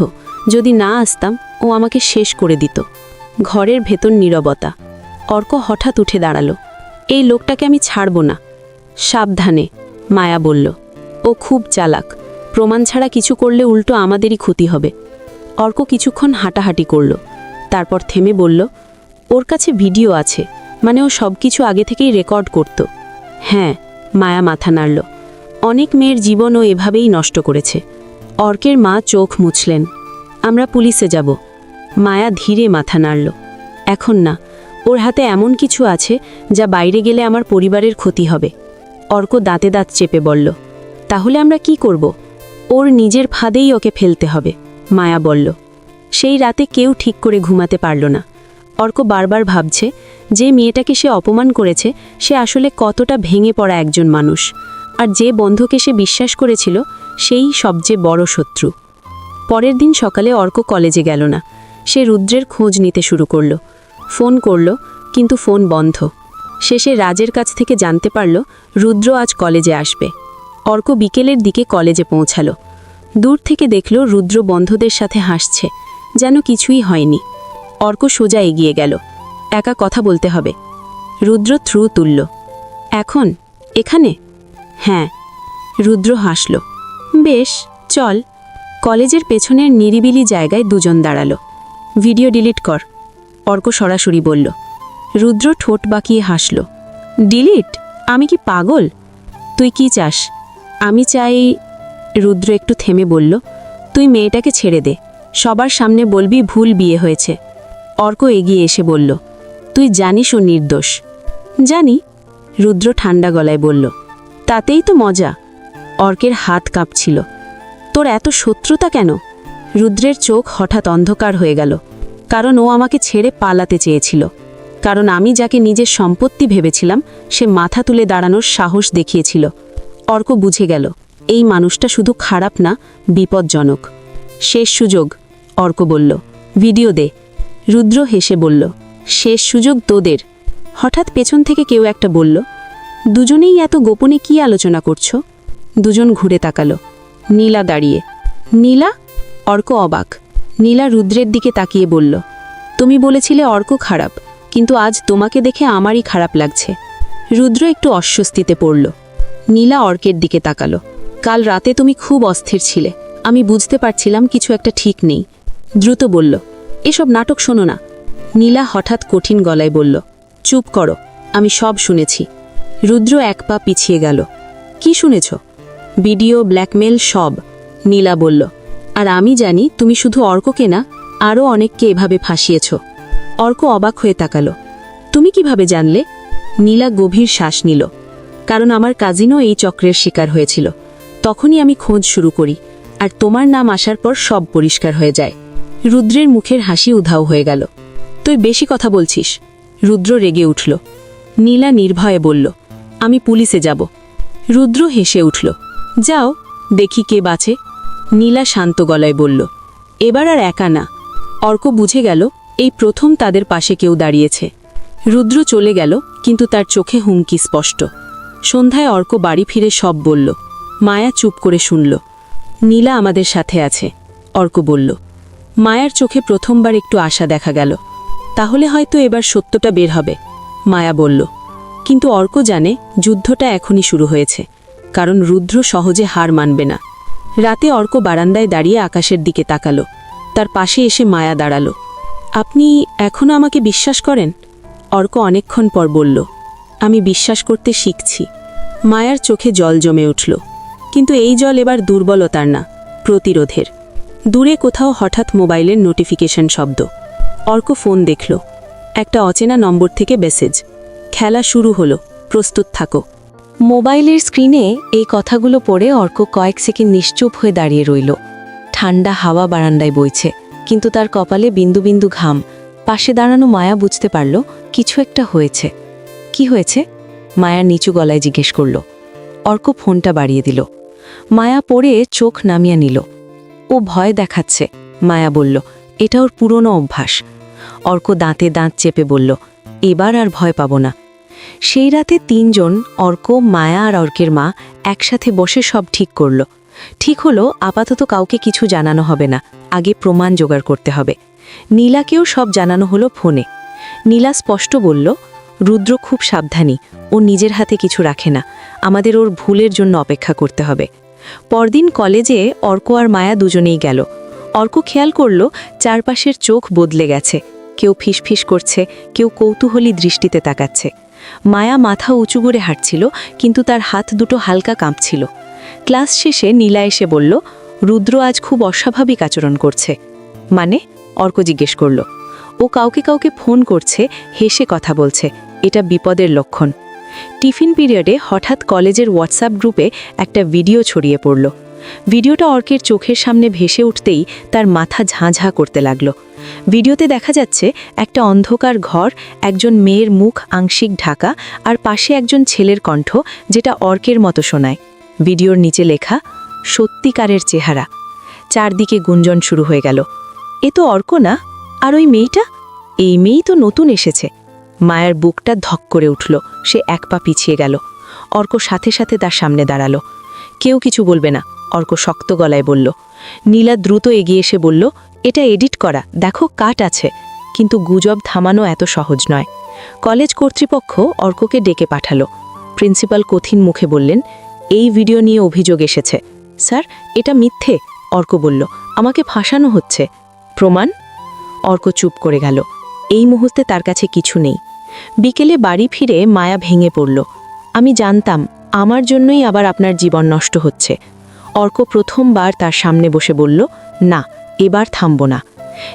যদি না আসতাম ও আমাকে শেষ করে দিত। ঘরের ভেতর নীরবতা। অর্ক হঠাৎ উঠে দাঁড়ালো। এই লোকটাকে আমি ছাড়ব না। সাবধানে, মায়া বলল। ও খুব চালাক, প্রমাণ ছাড়া কিছু করলে উল্টো আমাদেরই ক্ষতি হবে। অর্ক কিছুক্ষণ হাঁটাহাঁটি করল, তারপর থেমে বলল, ওর কাছে ভিডিও আছে, মানে ও সব কিছু আগে থেকেই রেকর্ড করত। হ্যাঁ, মায়া মাথা নাড়ল। অনেক মেয়ের জীবন ও এভাবেই নষ্ট করেছে। অর্কের মা চোখ মুছলেন। আমরা পুলিশে যাব। মায়া ধীরে মাথা নাড়ল। এখন না, ওর হাতে এমন কিছু আছে যা বাইরে গেলে আমার পরিবারের ক্ষতি হবে। অর্ক দাঁতে দাঁত চেপে বলল, তাহলে আমরা কি করব? ওর নিজের ফাঁদেই ওকে ফেলতে হবে, মায়া বলল। সেই রাতে কেউ ঠিক করে ঘুমাতে পারল না। অর্ক বারবার ভাবছে, যে মেয়েটাকে সে অপমান করেছে সে আসলে কতটা ভেঙে পড়া একজন মানুষ, আর যে বন্ধুকে সে বিশ্বাস করেছিল সেই সবচেয়ে বড় শত্রু। পরের দিন সকালে অর্ক কলেজে গেল না। সে রুদ্রের খোঁজ নিতে শুরু করল। ফোন করল, কিন্তু ফোন বন্ধ। শেষে রাজের কাছ থেকে জানতে পারল রুদ্র আজ কলেজে আসবে। অর্ক বিকেলের দিকে কলেজে পৌঁছালো। দূর থেকে দেখল রুদ্র বন্ধুদের সাথে হাসছে, যেন কিছুই হয়নি। অর্ক সোজা এগিয়ে গেল। একা কথা বলতে হবে। রুদ্র থ্রু তুলল। এখন এখানে? হ্যাঁ। রুদ্র হাসল। বেশ, চল। কলেজের পেছনের নিরিবিলি জায়গায় দুজন দাঁড়ালো। ভিডিও ডিলিট কর, অর্ক সরাসরি বলল। রুদ্র ঠোঁট বাঁকিয়ে হাসল। ডিলিট? আমি কি পাগল? তুই কি চাস? আমি চাই। রুদ্র একটু থেমে বলল, তুই মেয়েটাকে ছেড়ে দে, সবার সামনে বলবি ভুল বিয়ে হয়েছে। অর্ক এগিয়ে এসে বলল, তুই জানিস ও নির্দোষ। জানি, রুদ্র ঠান্ডা গলায় বলল, তাতেই তো মজা। অর্কের হাত কাঁপছিল। তোর এত শত্রুতা কেন? রুদ্রের চোখ হঠাৎ অন্ধকার হয়ে গেল। কারণ ও আমাকে ছেড়ে পালাতে চেয়েছিল। কারণ আমি যাকে নিজের সম্পত্তি ভেবেছিলাম সে মাথা তুলে দাঁড়ানোর সাহস দেখিয়েছিল। অর্ক বুঝে গেল এই মানুষটা শুধু খারাপ না, বিপজ্জনক। শেষ সুযোগ, অর্ক বলল। ভিডিও দে। রুদ্র হেসে বলল, শেষ সুযোগ তোদের। হঠাৎ পেছন থেকে কেউ একটা বলল, দুজনেই এত গোপনে কি আলোচনা করছো? দুজন ঘুরে তাকালো। নীলা দাঁড়িয়ে। নীলা? অর্ক অবাক। নীলা রুদ্রের দিকে তাকিয়ে বলল, তুমি বলেছিলে অর্ক খারাপ, কিন্তু আজ তোমাকে দেখে আমারই খারাপ লাগছে। রুদ্র একটু অস্বস্তিতে পড়ল। নীলা অর্কের দিকে তাকালো। কাল রাতে তুমি খুব অস্থির ছিলে, আমি বুঝতে পারছিলাম কিছু একটা ঠিক নেই। দ্রুত বলল, এসব নাটক শোনো না। নীলা হঠাৎ কঠিন গলায় বলল, চুপ করো, আমি সব শুনেছি। রুদ্র এক পা পিছিয়ে গেল। কি শুনেছ? ভিডিও, ব্ল্যাকমেল, সব। নীলা বলল, আর আমি জানি তুমি শুধু অর্ককে না, আরও অনেককে এভাবে ফাঁসিয়েছ। অর্ক অবাক হয়ে তাকালো। তুমি কিভাবে জানলে? নীলা গভীর শ্বাস নিল। কারণ আমার কাজিনও এই চক্রের শিকার হয়েছিল। তখনই আমি খোঁজ শুরু করি, আর তোমার নাম আসার পর সব পরিষ্কার হয়ে যায়। রুদ্রের মুখের হাসি উধাও হয়ে গেল। তুই বেশি কথা বলছিস। রুদ্র রেগে উঠল। নীলা নির্ভয়ে বলল, আমি পুলিশে যাব। রুদ্র হেসে উঠল। যাও, দেখি কে বাঁচে। নীলা শান্ত গলায় বলল, এবার আর একা না। অর্ক বুঝে গেল এই প্রথম তাদের পাশে কেউ দাঁড়িয়েছে। রুদ্র চলে গেল, কিন্তু তার চোখে হুমকি স্পষ্ট। সন্ধ্যায় অর্ক বাড়ি ফিরে সব বলল। মায়া চুপ করে শুনল। নীলা আমাদের সাথে আছে, অর্ক বলল। মায়ার চোখে প্রথমবার একটু আশা দেখা গেল। তাহলে হয়তো এবার সত্যটা বের হবে, মায়া বলল। কিন্তু অর্ক জানে যুদ্ধটা এখনই শুরু হয়েছে, কারণ রুদ্র সহজে হার মানবে না। রাতে অর্ক বারান্দায় দাঁড়িয়ে আকাশের দিকে তাকালো। তার পাশে এসে মায়া দাঁড়ালো। আপনি এখনও আমাকে বিশ্বাস করেন? অর্ক অনেকক্ষণ পর বলল, আমি বিশ্বাস করতে শিখছি। মায়ার চোখে জল জমে উঠল। কিন্তু এই জল এবার দুর্বলতার না, প্রতিরোধের। দূরে কোথাও হঠাৎ মোবাইলের নোটিফিকেশন শব্দ। অর্ক ফোন দেখল। একটা অচেনা নম্বর থেকে মেসেজ। খেলা শুরু হলো, প্রস্তুত থাকো। মোবাইলের স্ক্রিনে এই কথাগুলো পড়ে অর্ক কয়েক সেকেন্ড নিশ্চুপ হয়ে দাঁড়িয়ে রইল। ঠান্ডা হাওয়া বারান্দায় বইছে, কিন্তু তার কপালে বিন্দু বিন্দু ঘাম। পাশে দাঁড়ানো মায়া বুঝতে পারল কিছু একটা হয়েছে। কি হয়েছে? মায়ার নিচু গলায় জিজ্ঞেস করল। অর্ক ফোনটা বাড়িয়ে দিল। মায়া পড়ে চোখ নামিয়ে নিল। ও ভয় দেখাচ্ছে, মায়া বলল। এটা ওর পুরনো অভ্যাস। অর্ক দাঁতে দাঁত চেপে বলল, এবার আর ভয় পাব না। সেই রাতে তিনজন, অর্ক, মায়া আর অর্কের মা, একসাথে বসে সব ঠিক করল। ঠিক হলো আপাতত কাউকে কিছু জানানো হবে না, আগে প্রমাণ জোগাড় করতে হবে। নীলাকেও সব জানানো হলো ফোনে। নীলা স্পষ্ট বলল, রুদ্র খুব সাবধানী, ও নিজের হাতে কিছু রাখে না, আমাদের ওর ভুলের জন্য অপেক্ষা করতে হবে। পরদিন কলেজে অর্ক আর মায়া দুজনেই গেল। অর্ক খেয়াল করল চারপাশের চোখ বদলে গেছে। কেউ ফিসফিস করছে, কেউ কৌতূহলী দৃষ্টিতে তাকাচ্ছে। মায়া মাথা উঁচু করে হাঁটছিল, কিন্তু তার হাত দুটো হালকা কাঁপছিল। ক্লাস শেষে নীলা এসে বলল, রুদ্র আজ খুব অস্বাভাবিক আচরণ করছে। মানে? অর্ক জিজ্ঞেস করল। ও কাউকে কাউকে ফোন করছে, হেসে কথা বলছে, এটা বিপদের লক্ষণ। টিফিন পিরিয়ডে হঠাৎ কলেজের হোয়াটসঅ্যাপ গ্রুপে একটা ভিডিও ছড়িয়ে পড়ল। ভিডিওটা অর্কের চোখের সামনে ভেসে উঠতেই তার মাথা ঝাঁঝা করতে লাগল। ভিডিওতে দেখা যাচ্ছে একটা অন্ধকার ঘর, একজন মেয়ের মুখ আংশিক ঢাকা, আর পাশে একজন ছেলের কণ্ঠ, যেটা অর্কের মতো শোনায়। ভিডিওর নিচে লেখা, সত্যিকারের চেহারা। চারদিকে গুঞ্জন শুরু হয়ে গেল। এ তো অর্ক না, আর ওই মেয়েটা? এই মেয়েই তো নতুন এসেছে। মায়ের বুকটা ধক করে উঠল। সে এক পা পিছিয়ে গেল। অর্ক সাথে সাথে তার সামনে দাঁড়ালো। কেউ কিছু বলবে না, অর্ক শক্ত গলায় বলল। নীলা দ্রুত এগিয়ে এসে বলল, এটা এডিট করা, দেখো কাট আছে। কিন্তু গুজব থামানো এত সহজ নয়। কলেজ কর্তৃপক্ষ অর্ককে ডেকে পাঠালো। প্রিন্সিপাল কঠিন মুখে বললেন, এই ভিডিও নিয়ে অভিযোগ এসেছে। স্যার, এটা মিথ্যে, অর্ক বলল। আমাকে ফাঁসানো হচ্ছে। প্রমাণ? অর্ক চুপ করে গেল। এই মুহূর্তে তার কাছে কিছু নেই। বিকেলে বাড়ি ফিরে মায়া ভেঙে পড়ল। আমি জানতাম আমার জন্যই আবার আপনার জীবন নষ্ট হচ্ছে। অর্ক প্রথমবার তার সামনে বসে বলল, না, এবার থামব না।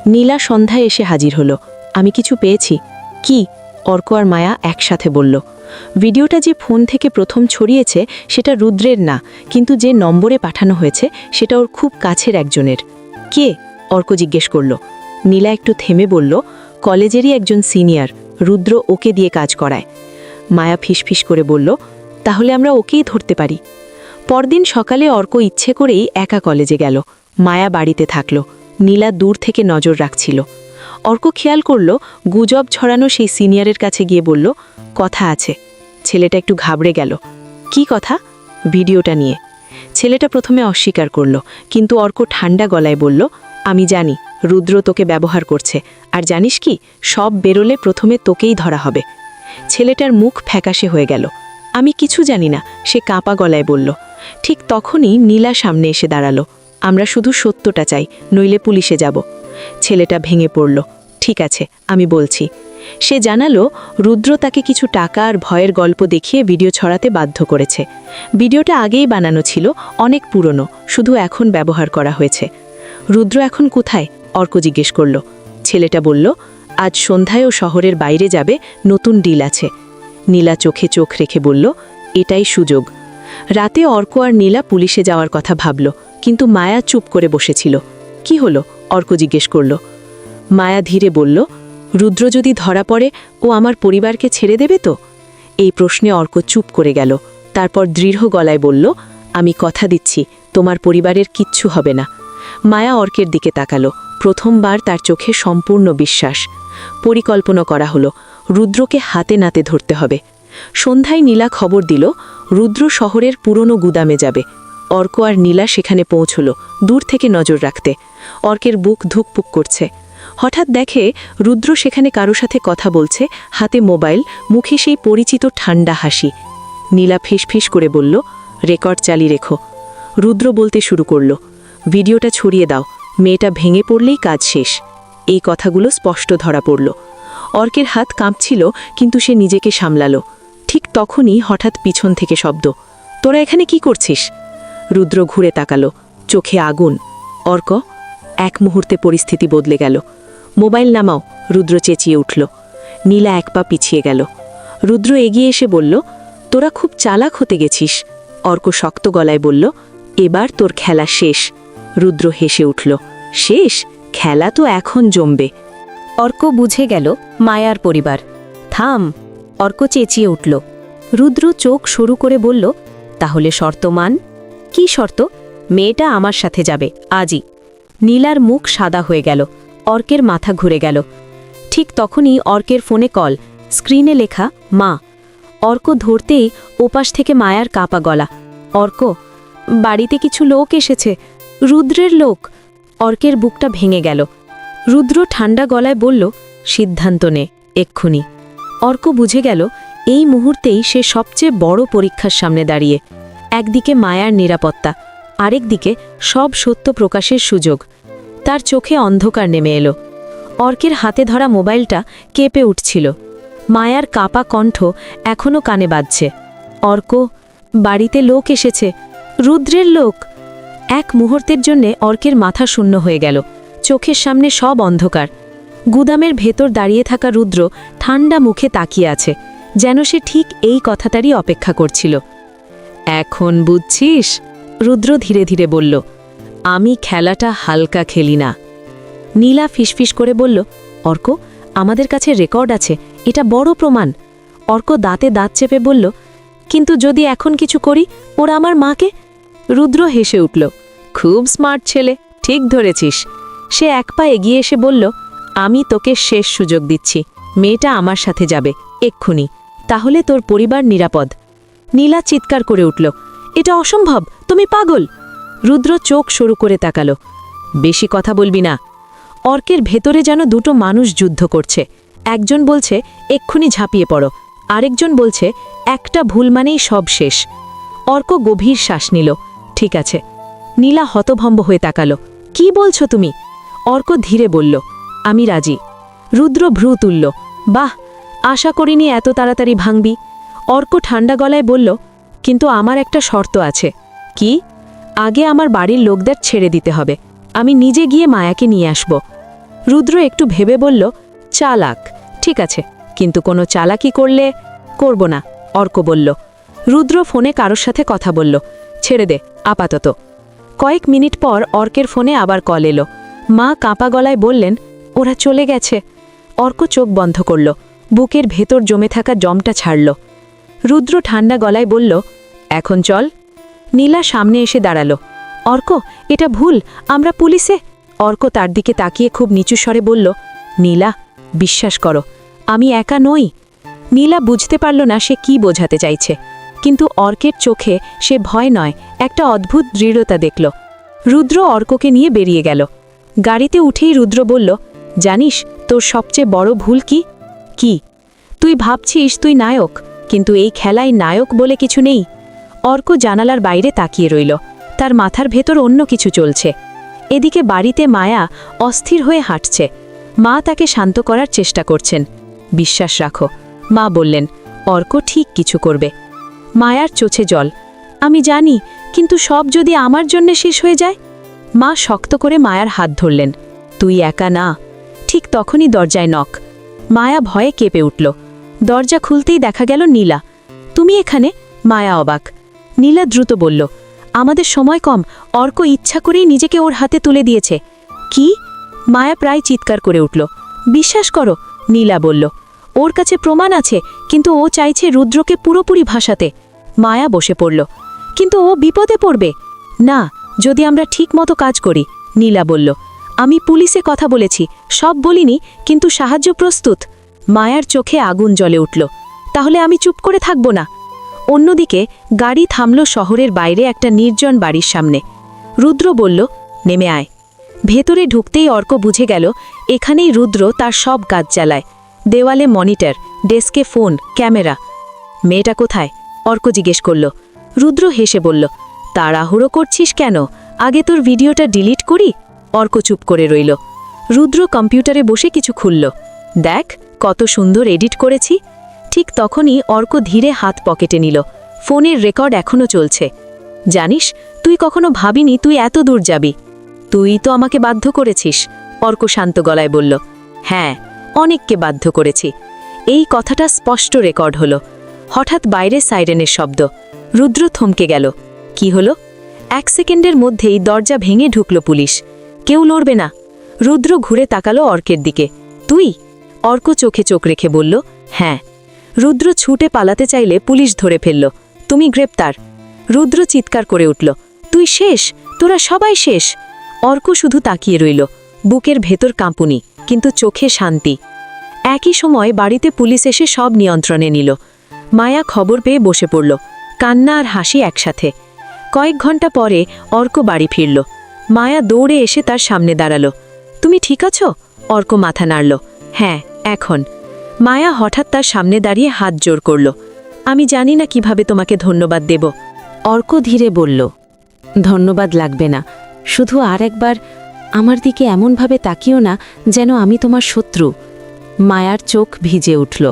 নীলা সন্ধ্যায় এসে হাজির হলো। আমি কিছু পেয়েছি। কি? অর্ক আর মায়া একসাথে বলল, ভিডিওটা যে ফোন থেকে প্রথম ছড়িয়েছে সেটা রুদ্রের না, কিন্তু যে নম্বরে পাঠানো হয়েছে সেটা ওর খুব কাছের একজনের। কে? অর্ক জিজ্ঞেস করল। নীলা একটু থেমে বলল, কলেজেরই একজন সিনিয়র, রুদ্র ওকে দিয়ে কাজ করায়। মায়া ফিসফিস করে বলল, তাহলে আমরা ওকেই ধরতে পারি। পরদিন সকালে অর্ক ইচ্ছে করেই একা কলেজে গেল। মায়া বাড়িতে থাকল। নীলা দূর থেকে নজর রাখছিল। অর্ক খেয়াল করল, গুজব ছড়ানো সেই সিনিয়রের কাছে গিয়ে বলল, কথা আছে। ছেলেটা একটু ঘাবড়ে গেল। কি কথা? ভিডিওটা নিয়ে। ছেলেটা প্রথমে অস্বীকার করল, কিন্তু অর্ক ঠান্ডা গলায় বলল, আমি জানি রুদ্র তোকে ব্যবহার করছে, আর জানিস কি, সব বেরোলে প্রথমে তোকেই ধরা হবে। ছেলেটার মুখ ফ্যাকাশে হয়ে গেল। আমি কিছু জানি না, সে কাঁপা গলায় বলল। ঠিক তখনই নীলা সামনে এসে দাঁড়ালো। আমরা শুধু সত্যটা চাই, নইলে পুলিশে যাব। ছেলেটা ভেঙে পড়ল। ঠিক আছে, আমি বলছি। সে জানালো, রুদ্র তাকে কিছু টাকা আর ভয়ের গল্প দেখিয়ে ভিডিও ছড়াতে বাধ্য করেছে। ভিডিওটা আগেই বানানো ছিল, অনেক পুরনো, শুধু এখন ব্যবহার করা হয়েছে। রুদ্র এখন কোথায়? অর্ক জিজ্ঞেস করল। ছেলেটা বলল, আজ সন্ধ্যায় ও শহরের বাইরে যাবে, নতুন ডিল আছে। নীলা চোখে চোখ রেখে বলল, এটাই সুযোগ। রাতে অর্ক আর নীলা পুলিশে যাওয়ার কথা ভাবল, কিন্তু মায়া চুপ করে বসেছিল। কি হলো? অর্ক জিজ্ঞেস করল। মায়া ধীরে বলল, রুদ্র যদি ধরা পড়ে, ও আমার পরিবারকে ছেড়ে দেবে তো? এই প্রশ্নে অর্ক চুপ করে গেল। তারপর দৃঢ় গলায় বলল, আমি কথা দিচ্ছি, তোমার পরিবারের কিচ্ছু হবে না। মায়া অর্কের দিকে তাকালো। প্রথমবার তার চোখে সম্পূর্ণ বিশ্বাস। পরিকল্পনা করা হলো, রুদ্রকে হাতে নাতে ধরতে হবে। সন্ধ্যায় নীলা খবর দিল, রুদ্র শহরের পুরনো গুদামে যাবে। অর্ক আর নীলা সেখানে পৌঁছল, দূর থেকে নজর রাখতে। অর্কের বুক ধুকপুক করছে। হঠাৎ দেখে রুদ্র সেখানে কারো সাথে কথা বলছে, হাতে মোবাইল, মুখে সেই পরিচিত ঠান্ডা হাসি। নীলা ফিসফিস করে বলল, রেকর্ড চালিয়ে রেখো। রুদ্র বলতে শুরু করল, ভিডিওটা ছড়িয়ে দাও, মেয়েটা ভেঙে পড়লেই কাজ শেষ। এই কথাগুলো স্পষ্ট ধরা পড়ল। অর্কের হাত কাঁপছিল, কিন্তু সে নিজেকে সামলালো। ঠিক তখনই হঠাৎ পিছন থেকে শব্দ, তোরা এখানে কি করছিস? রুদ্র ঘুরে তাকালো, চোখে আগুন। অর্ক? এক মুহূর্তে পরিস্থিতি বদলে গেল। মোবাইল নামাও, রুদ্র চেঁচিয়ে উঠল। নীলা এক পা পিছিয়ে গেল। রুদ্র এগিয়ে এসে বলল, তোরা খুব চালাক হতে গেছিস। অর্ক শক্ত গলায় বলল, এবার তোর খেলা শেষ। রুদ্র হেসে উঠল, শেষ? খেলা তো এখন জমবে। অর্ক বুঝে গেল মায়ার পরিবার। থাম! অর্ক চেঁচিয়ে উঠল। রুদ্র চোখ সরু করে বলল, তাহলে শর্ত মান। কি শর্ত? মেয়েটা আমার সাথে যাবে, আজই। নীলার মুখ সাদা হয়ে গেল। অর্কের মাথা ঘুরে গেল। ঠিক তখনই অর্কের ফোনে কল, স্ক্রিনে লেখা মা। অর্ক ধরতেই ওপাশ থেকে মায়ার কাঁপা গলা, অর্ক, বাড়িতে কিছু লোক এসেছে, রুদ্রের লোক। অর্কের বুকটা ভেঙে গেল। রুদ্র ঠান্ডা গলায় বলল, সিদ্ধান্ত নে, এক্ষুনি। অর্ক বুঝে গেল এই মুহূর্তেই সে সবচেয়ে বড় পরীক্ষার সামনে দাঁড়িয়ে। একদিকে মায়ার নিরাপত্তা, আরেকদিকে সব সত্য প্রকাশের সুযোগ। তার চোখে অন্ধকার নেমে এলো। অর্কের হাতে ধরা মোবাইলটা কেঁপে উঠছিল। মায়ার কাপা কণ্ঠ এখনও কানে বাজছে, অর্ক, বাড়িতে লোক এসেছে, রুদ্রের লোক। এক মুহূর্তের জন্যে অর্কের মাথা শূন্য হয়ে গেল। চোখের সামনে সব অন্ধকার। গুদামের ভেতর দাঁড়িয়ে থাকা রুদ্র ঠান্ডা মুখে তাকিয়ে আছে, যেন সে ঠিক এই কথাটারই অপেক্ষা করছিল। এখন বুঝছিস? রুদ্র ধীরে ধীরে বলল, আমি খেলাটা হালকা খেলি না। নীলা ফিসফিস করে বলল, অর্ক, আমাদের কাছে রেকর্ড আছে, এটা বড় প্রমাণ। অর্ক দাঁতে দাঁত চেপে বলল, কিন্তু যদি এখন কিছু করি, ওরা আমার মাকে। রুদ্র হেসে উঠল, খুব স্মার্ট ছেলে, ঠিক ধরেছিস। সে এক পা এগিয়ে এসে বলল, আমি তোকে শেষ সুযোগ দিচ্ছি, মেয়েটা আমার সাথে যাবে, এক্ষুনি, তাহলে তোর পরিবার নিরাপদ। নীলা চিৎকার করে উঠল, এটা অসম্ভব, তুমি পাগল। রুদ্র চোখ সরু করে তাকালো, বেশি কথা বলবি না। অর্কের ভেতরে যেন দুটো মানুষ যুদ্ধ করছে। একজন বলছে এক্ষুনি ঝাঁপিয়ে পড়ো, আরেকজন বলছে একটা ভুল মানেই সব শেষ। অর্ক গভীর শ্বাস নিল, ঠিক আছে। নীলা হতভম্ব হয়ে তাকালো, কি বলছো তুমি? অর্ক ধীরে বলল, আমি রাজি। রুদ্র ভ্রু তুলল, বাহ, আশা করিনি এত তাড়াতাড়ি ভাঙবি। অর্ক ঠান্ডা গলায় বলল, কিন্তু আমার একটা শর্ত আছে। কি? আগে আমার বাড়ির লোকদের ছেড়ে দিতে হবে, আমি নিজে গিয়ে মায়াকে নিয়ে আসব। রুদ্র একটু ভেবে বলল, চালাক, ঠিক আছে, কিন্তু কোনো চালাকি করলে করব না, অর্ক বলল। রুদ্র ফোনে কারোর সাথে কথা বলল। ছেড়ে দে আপাতত। কয়েক মিনিট পর অর্কের ফোনে আবার কল এলো। মা কাঁপা গলায় বললেন, ওরা চলে গেছে। অর্ক চোখ বন্ধ করল, বুকের ভেতর জমে থাকা জমটা ছাড়ল। রুদ্র ঠান্ডা গলায় বলল, এখন চল। নীলা সামনে এসে দাঁড়ালো। অর্ক, এটা ভুল, আমরা পুলিশে। অর্ক তার দিকে তাকিয়ে খুব নিচু স্বরে বলল, নীলা, বিশ্বাস করো, আমি একা নই। নীলা বুঝতে পারল না সে কি বোঝাতে চাইছে, কিন্তু অর্কের চোখে সে ভয় নয়, একটা অদ্ভুত দৃঢ়তা দেখল। রুদ্র অর্ককে নিয়ে বেরিয়ে গেল। গাড়িতে উঠেই রুদ্র বলল, জানিস তোর সবচেয়ে বড় ভুল কি? কি? তুই ভাবছিস তুই নায়ক, কিন্তু এই খেলায় নায়ক বলে কিছু নেই। অর্ক জানালার বাইরে তাকিয়ে রইল, তার মাথার ভেতর অন্য কিছু চলছে। এদিকে বাড়িতে মায়া অস্থির হয়ে হাঁটছে। মা তাকে শান্ত করার চেষ্টা করছেন। বিশ্বাস রাখো, মা বললেন, অর্ক ঠিক কিছু করবে। মায়ার চোখে জল। আমি জানি, কিন্তু সব যদি আমার জন্য শেষ হয়ে যায়? মা শক্ত করে মায়ার হাত ধরলেন। তুই একা না। ঠিক তখনই দরজায় নক। মায়া ভয়ে কেঁপে উঠল। দরজা খুলতেই দেখা গেল নীলা। তুমি এখানে? মায়া অবাক। নীলা দ্রুত বলল, আমাদের সময় কম, অর্ক ইচ্ছা করেই নিজেকে ওর হাতে তুলে দিয়েছে। কি? মায়া প্রায় চিৎকার করে উঠল। বিশ্বাস করো, নীলা বলল, ওর কাছে প্রমাণ আছে, কিন্তু ও চাইছে রুদ্রকে পুরোপুরি ভাসাতে। মায়া বসে পড়ল। কিন্তু ও বিপদে পড়বে। না, যদি আমরা ঠিক মতো কাজ করি, নীলা বলল। আমি পুলিশে কথা বলেছি, সব বলিনি, কিন্তু সাহায্য প্রস্তুত। মায়ার চোখে আগুন জ্বলে উঠল। তাহলে আমি চুপ করে থাকব না। অন্যদিকে গাড়ি থামল শহরের বাইরে একটা নির্জন বাড়ির সামনে। রুদ্র বলল, নেমে আয়। ভেতরে ঢুকতেই অর্ক বুঝে গেল এখানেই রুদ্র তার সব কাজ চালায়। দেওয়ালে মনিটর, ডেস্কে ফোন, ক্যামেরা। মেয়েটা কোথায়? অর্ক জিজ্ঞেস করল। রুদ্র হেসে বলল, তাড়াহুড়ো করছিস কেন? আগে তোর ভিডিওটা ডিলিট করি। অর্ক চুপ করে রইল। রুদ্র কম্পিউটারে বসে কিছু খুলল। দেখ কত সুন্দর এডিট করেছি। ঠিক তখনই অর্ক ধীরে হাত পকেটে নিল। ফোনের রেকর্ড এখনো চলছে। জানিস, তুই কখনো ভাবিনি তুই এত দূর যাবি। তুই তো আমাকে বাধ্য করেছিস, অর্ক শান্ত গলায় বলল। হ্যাঁ, অনেককে বাধ্য করেছি। এই কথাটা স্পষ্ট রেকর্ড হলো। হঠাৎ বাইরে সাইরেনের শব্দ। রুদ্র থমকে গেল। কি হলো? 1 সেকেন্ডের মধ্যেই দরজা ভেঙে ঢুকল পুলিশ। কেউ লড়বে না। রুদ্র ঘুরে তাকালো অর্কের দিকে। তুই? অর্ক চোখে চোখ রেখে বলল, হ্যাঁ। রুদ্র ছুটে পালাতে চাইলে পুলিশ ধরে ফেলল। তুমি গ্রেপ্তার। রুদ্র চিৎকার করে উঠল, তুই শেষ, তোরা সবাই শেষ। অর্ক শুধু তাকিয়ে রইল, বুকের ভেতর কাঁপুনি, কিন্তু চোখে শান্তি। একই সময় বাড়িতে পুলিশ এসে সব নিয়ন্ত্রণে নিল। মায়া খবর পেয়ে বসে পড়ল, কান্না আর হাসি একসাথে। কয়েক ঘন্টা পরে অর্ক বাড়ি ফিরল। মায়া দৌড়ে এসে তার সামনে দাঁড়ালো। তুমি ঠিক আছো? অর্ক মাথা নাড়ল। হ্যাঁ, এখন। মায়া হঠাৎ তার সামনে দাঁড়িয়ে হাত জোর করল। আমি জানি না কিভাবে তোমাকে ধন্যবাদ দেব। অর্ক ধীরে বলল, ধন্যবাদ লাগবে না, শুধু আর একবার আমার দিকে এমনভাবে তাকিও না যেন আমি তোমার শত্রু। মায়ার চোখ ভিজে উঠল।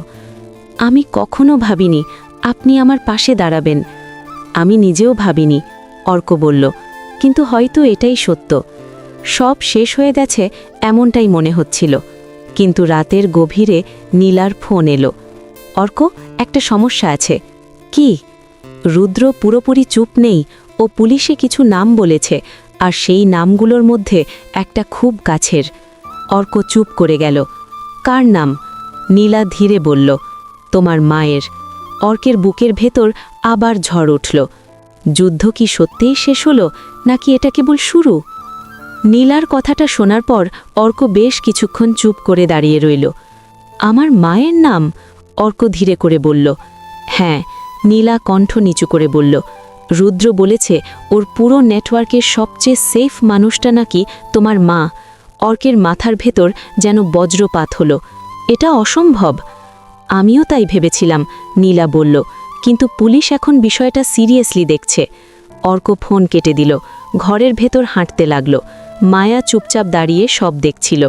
আমি কখনো ভাবিনি আপনি আমার পাশে দাঁড়াবেন। আমি নিজেও ভাবিনি, অর্ক বলল, কিন্তু হয়তো এটাই সত্য। সব শেষ হয়ে গেছে এমনটাই মনে হচ্ছিল। কিন্তু রাতের গভীরে নীলার ফোন এলো। অর্ক, একটা সমস্যা আছে। কি? রুদ্র পুরোপুরি চুপ নেই, ও পুলিশে কিছু নাম বলেছে, আর সেই নামগুলোর মধ্যে একটা খুব কাছের। অর্ক চুপ করে গেল। কার নাম? নীলা ধীরে বলল, তোমার মায়ের। অর্কের বুকের ভেতর আবার ঝড় উঠল। যুদ্ধ কি সত্যিই শেষ হলো, নাকি এটা কেবল শুরু? নীলার কথাটা শোনার পর অর্ক বেশ কিছুক্ষণ চুপ করে দাঁড়িয়ে রইল। আমার মায়ের নাম? অর্ক ধীরে করে বলল। হ্যাঁ, নীলা কণ্ঠ নিচু করে বলল। রুদ্র বলেছে ওর পুরো নেটওয়ার্কের সবচেয়ে সেফ মানুষটা নাকি তোমার মা। অর্কের মাথার ভেতর যেন বজ্রপাত হলো। এটা অসম্ভব। আমিও তাই ভেবেছিলাম, নীলা বলল, কিন্তু পুলিশ এখন বিষয়টা সিরিয়াসলি দেখছে। অর্ক ফোন কেটে দিল, ঘরের ভেতর হাঁটতে লাগল। মায়া চুপচাপ দাঁড়িয়ে সব দেখছিল।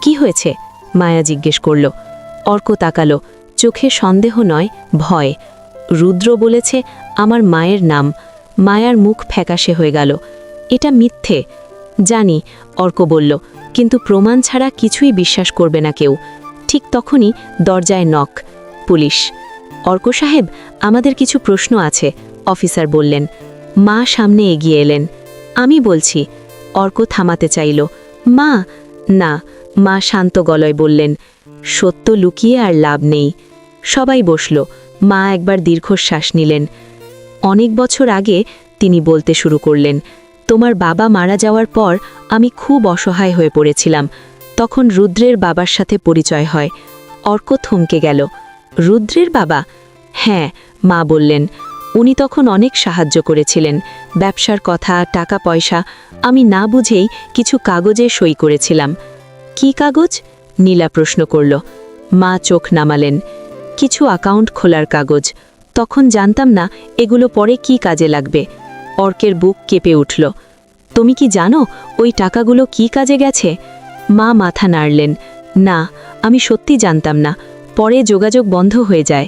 কি হয়েছে? মায়া জিজ্ঞেস করল। অর্ক তাকালো, চোখে সন্দেহ নয়, ভয়। রুদ্র বলেছে আমার মায়ের নাম। মায়ার মুখ ফ্যাকাশে হয়ে গেল। এটা মিথ্যে। জানি, অর্ক বলল, কিন্তু প্রমাণ ছাড়া কিছুই বিশ্বাস করবে না কেউ। ঠিক তখনই দরজায় নক। পুলিশ। অর্ক সাহেব, আমাদের কিছু প্রশ্ন আছে, অফিসার বললেন। মা সামনে এগিয়ে এলেন। আমি বলছি। অর্ক থামাতে চাইল। মা। না। মা শান্ত গলায় বললেন, সত্য লুকিয়ে আর লাভ নেই। সবাই বসল। মা একবার দীর্ঘশ্বাস নিলেন। অনেক বছর আগে তিনি বলতে শুরু করলেন, তোমার বাবা মারা যাওয়ার পর আমি খুব অসহায় হয়ে পড়েছিলাম। তখন রুদ্রের বাবার সাথে পরিচয় হয়। অর্ক থমকে গেল। রুদ্রের বাবা? হ্যাঁ, মা বললেন। উনি তখন অনেক সাহায্য করেছিলেন, ব্যবসার কথা, টাকা পয়সা। আমি না বুঝেই কিছু কাগজে সই করেছিলাম। কি কাগজ? নীলা প্রশ্ন করল। মা চোখ নামালেন। কিছু অ্যাকাউন্ট খোলার কাগজ। তখন জানতাম না এগুলো পরে কি কাজে লাগবে। অর্কের বুক কেঁপে উঠল। তুমি কি জানো ওই টাকাগুলো কি কাজে গেছে? মা মাথা নাড়লেন। না, আমি সত্যি জানতাম না। পরে যোগাযোগ বন্ধ হয়ে যায়।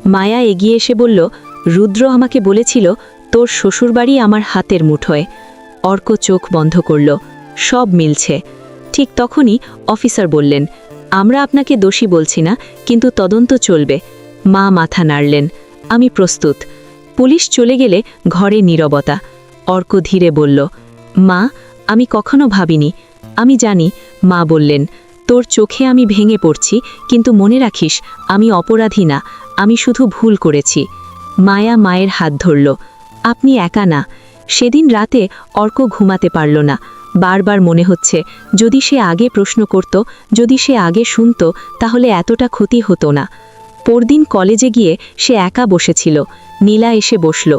মায়া এগিয়ে এসে বলল, রুদ্র আমাকে বলেছিল তোর শ্বশুরবাড়ি আমার হাতের মুঠোয়। অর্ক চোখ বন্ধ করল। সব মিলছে। ঠিক তখনই অফিসার বললেন, আমরা আপনাকে দোষী বলছি না, কিন্তু তদন্ত চলবে। মা মাথা নাড়লেন। আমি প্রস্তুত। পুলিশ চলে গেলে ঘরে নীরবতা। অর্ক ধীরে বলল, মা, আমি কখনো ভাবিনি। আমি জানি। মা বললেন, তোর চোখে আমি ভেঙে পড়ছি, কিন্তু মনে রাখিস আমি অপরাধী না, আমি শুধু ভুল করেছি। মায়া মায়ের হাত ধরল। আপনি একা না। সেদিন রাতে অর্ক ঘুমাতে পারল না। বারবার মনে হচ্ছে, যদি সে আগে প্রশ্ন করত, যদি সে আগে শুনত, তাহলে এতটা ক্ষতি হতো না। পরদিন কলেজে গিয়ে সে একা বসেছিল। নীলা এসে বসল।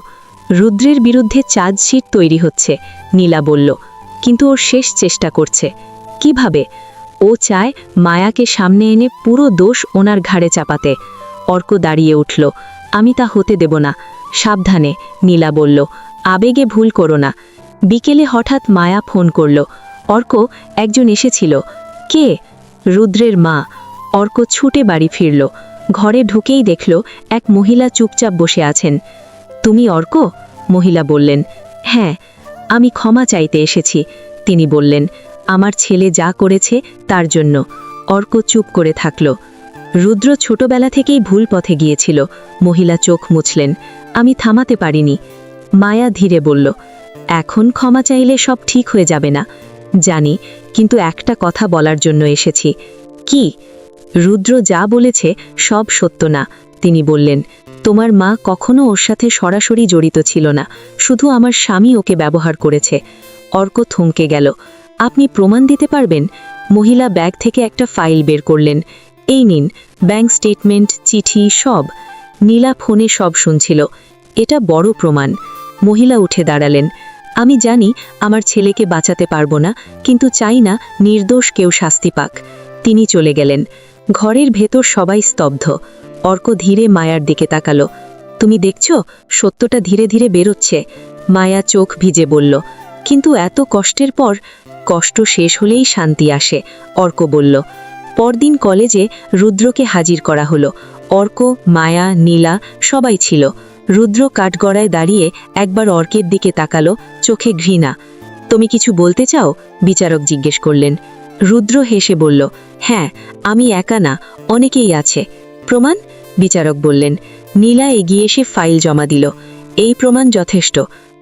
রুদ্রের বিরুদ্ধে চার্জশিট তৈরি হচ্ছে, নীলা বলল। কিন্তু ও শেষ চেষ্টা করছে। কিভাবে? ও চায় মায়াকে সামনে এনে পুরো দোষ ওনার ঘাড়ে চাপাতে। অর্ক দাঁড়িয়ে উঠল। আমি তা হতে দেব না। সাবধানে, নীলা বলল। আবেগে ভুল করো না। বিকেলে হঠাৎ মায়া ফোন করল। অর্ক, একজন এসেছিল। কে? রুদ্রের মা। অর্ক ছুটে বাড়ি ফিরল। ঘরে ঢুকেই দেখল এক মহিলা চুপচাপ বসে আছেন। তুমি অর্ক? মহিলা বললেন। হ্যাঁ, আমি ক্ষমা চাইতে এসেছি। তিনি বললেন, আমার ছেলে যা করেছে তার জন্য। অর্ক চুপ করে থাকল। রুদ্র ছোটবেলা থেকেই ভুল পথে গিয়েছিল। মহিলা চোখ মুছলেন। আমি থামাতে পারিনি। মায়া ধীরে বলল, এখন ক্ষমা চাইলে সব ঠিক হয়ে যাবে না। জানি, কিন্তু একটা কথা বলার জন্য এসেছি। কি? রুদ্র যা বলেছে সব সত্য না। তিনি বললেন, তোমার মা কখনো ওর সাথে সরাসরি জড়িত ছিল না, শুধু আমার স্বামী ওকে ব্যবহার করেছে। অর্ক থমকে গেল। আপনি প্রমাণ দিতে পারবেন? মহিলা ব্যাগ থেকে একটা ফাইল বের করলেন। এই নিন, ব্যাংক স্টেটমেন্ট, চিঠি, সব। নীলা ফোনে সব শুনছিল। এটা বড় প্রমাণ। মহিলা উঠে দাঁড়ালেন। আমি জানি আমার ছেলেকে বাঁচাতে পারবো না, কিন্তু চাই না নির্দোষ কেউ শাস্তি পাক। তিনি চলে গেলেন। ঘরের ভেতর সবাই স্তব্ধ। অর্ক ধীরে মায়ার দিকে তাকালো। তুমি দেখছ, সত্যটা ধীরে ধীরে বেরোচ্ছে। মায়া চোখ ভিজে বলল, কিন্তু এত কষ্টের পর? কষ্ট শেষ হলেই শান্তি আসে, অর্ক বলল। পরদিন কলেজে রুদ্রকে হাজির করা হলো। অর্ক, মায়া, নীলা সবাই ছিল। রুদ্র কাঠগড়ায় দাঁড়িয়ে একবার অর্কের দিকে তাকালো, চোখে ঘৃণা। তুমি কিছু বলতে চাও? বিচারক জিজ্ঞেস করলেন। রুদ্র হেসে বলল, হ্যাঁ, আমি একা না, অনেকেই আছে। প্রমাণ? বিচারক বললেন। নীলা এগিয়ে এসে ফাইল জমা দিল। এই প্রমাণ যথেষ্ট।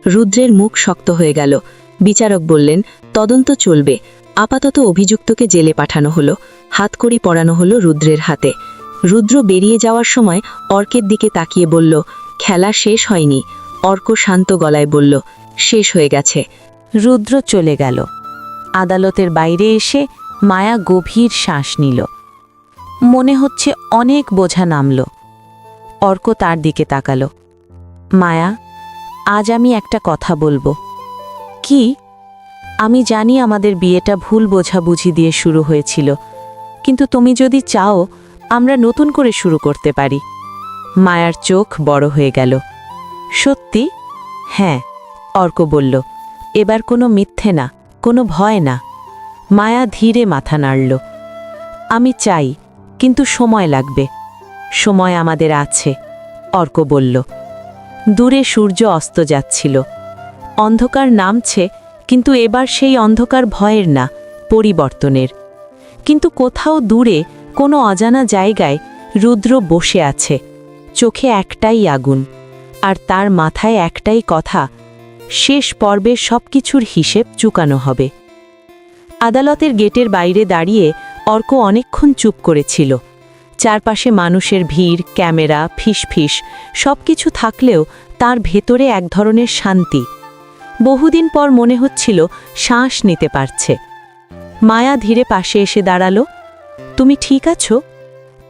রুদ্রের মুখ শক্ত হয়ে গেল। বিচারক বললেন, তদন্ত চলবে। আপাতত অভিযুক্তকে জেলে পাঠানো হলো। হাতকড়ি পরানো হলো রুদ্রের হাতে। রুদ্র বেরিয়ে যাওয়ার সময় অর্কের দিকে তাকিয়ে বলল, খেলা শেষ হয়নি। অর্ক শান্ত গলায় বলল, শেষ হয়ে গেছে। রুদ্র চলে গেল। আদালতের বাইরে এসে মায়া গভীর শ্বাস নিল। মনে হচ্ছে অনেক বোঝা নামল। অর্ক তার দিকে তাকালো। মায়া, আজ আমি একটা কথা বলবো। কি? আমি জানি আমাদের বিয়েটা ভুল বোঝাবুঝি দিয়ে শুরু হয়েছিল, কিন্তু তুমি যদি চাও আমরা নতুন করে শুরু করতে পারি। মায়ার চোখ বড় হয়ে গেল। সত্যি? হ্যাঁ, অর্ক বলল। এবার কোনো মিথ্যে না, কোনো ভয় না। মায়া ধীরে মাথা নাড়ল। আমি চাই, কিন্তু সময় লাগবে। সময় আমাদের আছে, অর্ক বলল। দূরে সূর্য অস্ত যাচ্ছিল। অন্ধকার নামছে, কিন্তু এবার সেই অন্ধকার ভয়ের না, পরিবর্তনের। কিন্তু কোথাও দূরে কোনো অজানা জায়গায় রুদ্র বসে আছে, চোখে একটাই আগুন, আর তার মাথায় একটাই কথা, শেষ পর্বে সবকিছুর হিসেব চুকানো হবে। আদালতের গেটের বাইরে দাঁড়িয়ে অর্ক অনেকক্ষণ চুপ করেছিল। চারপাশে মানুষের ভিড়, ক্যামেরা, ফিসফিস সবকিছু থাকলেও তার ভেতরে এক ধরনের শান্তি। বহুদিন পর মনে হচ্ছিল শ্বাস নিতে পারছে। মায়া ধীরে পাশে এসে দাঁড়ালো। তুমি ঠিক আছো?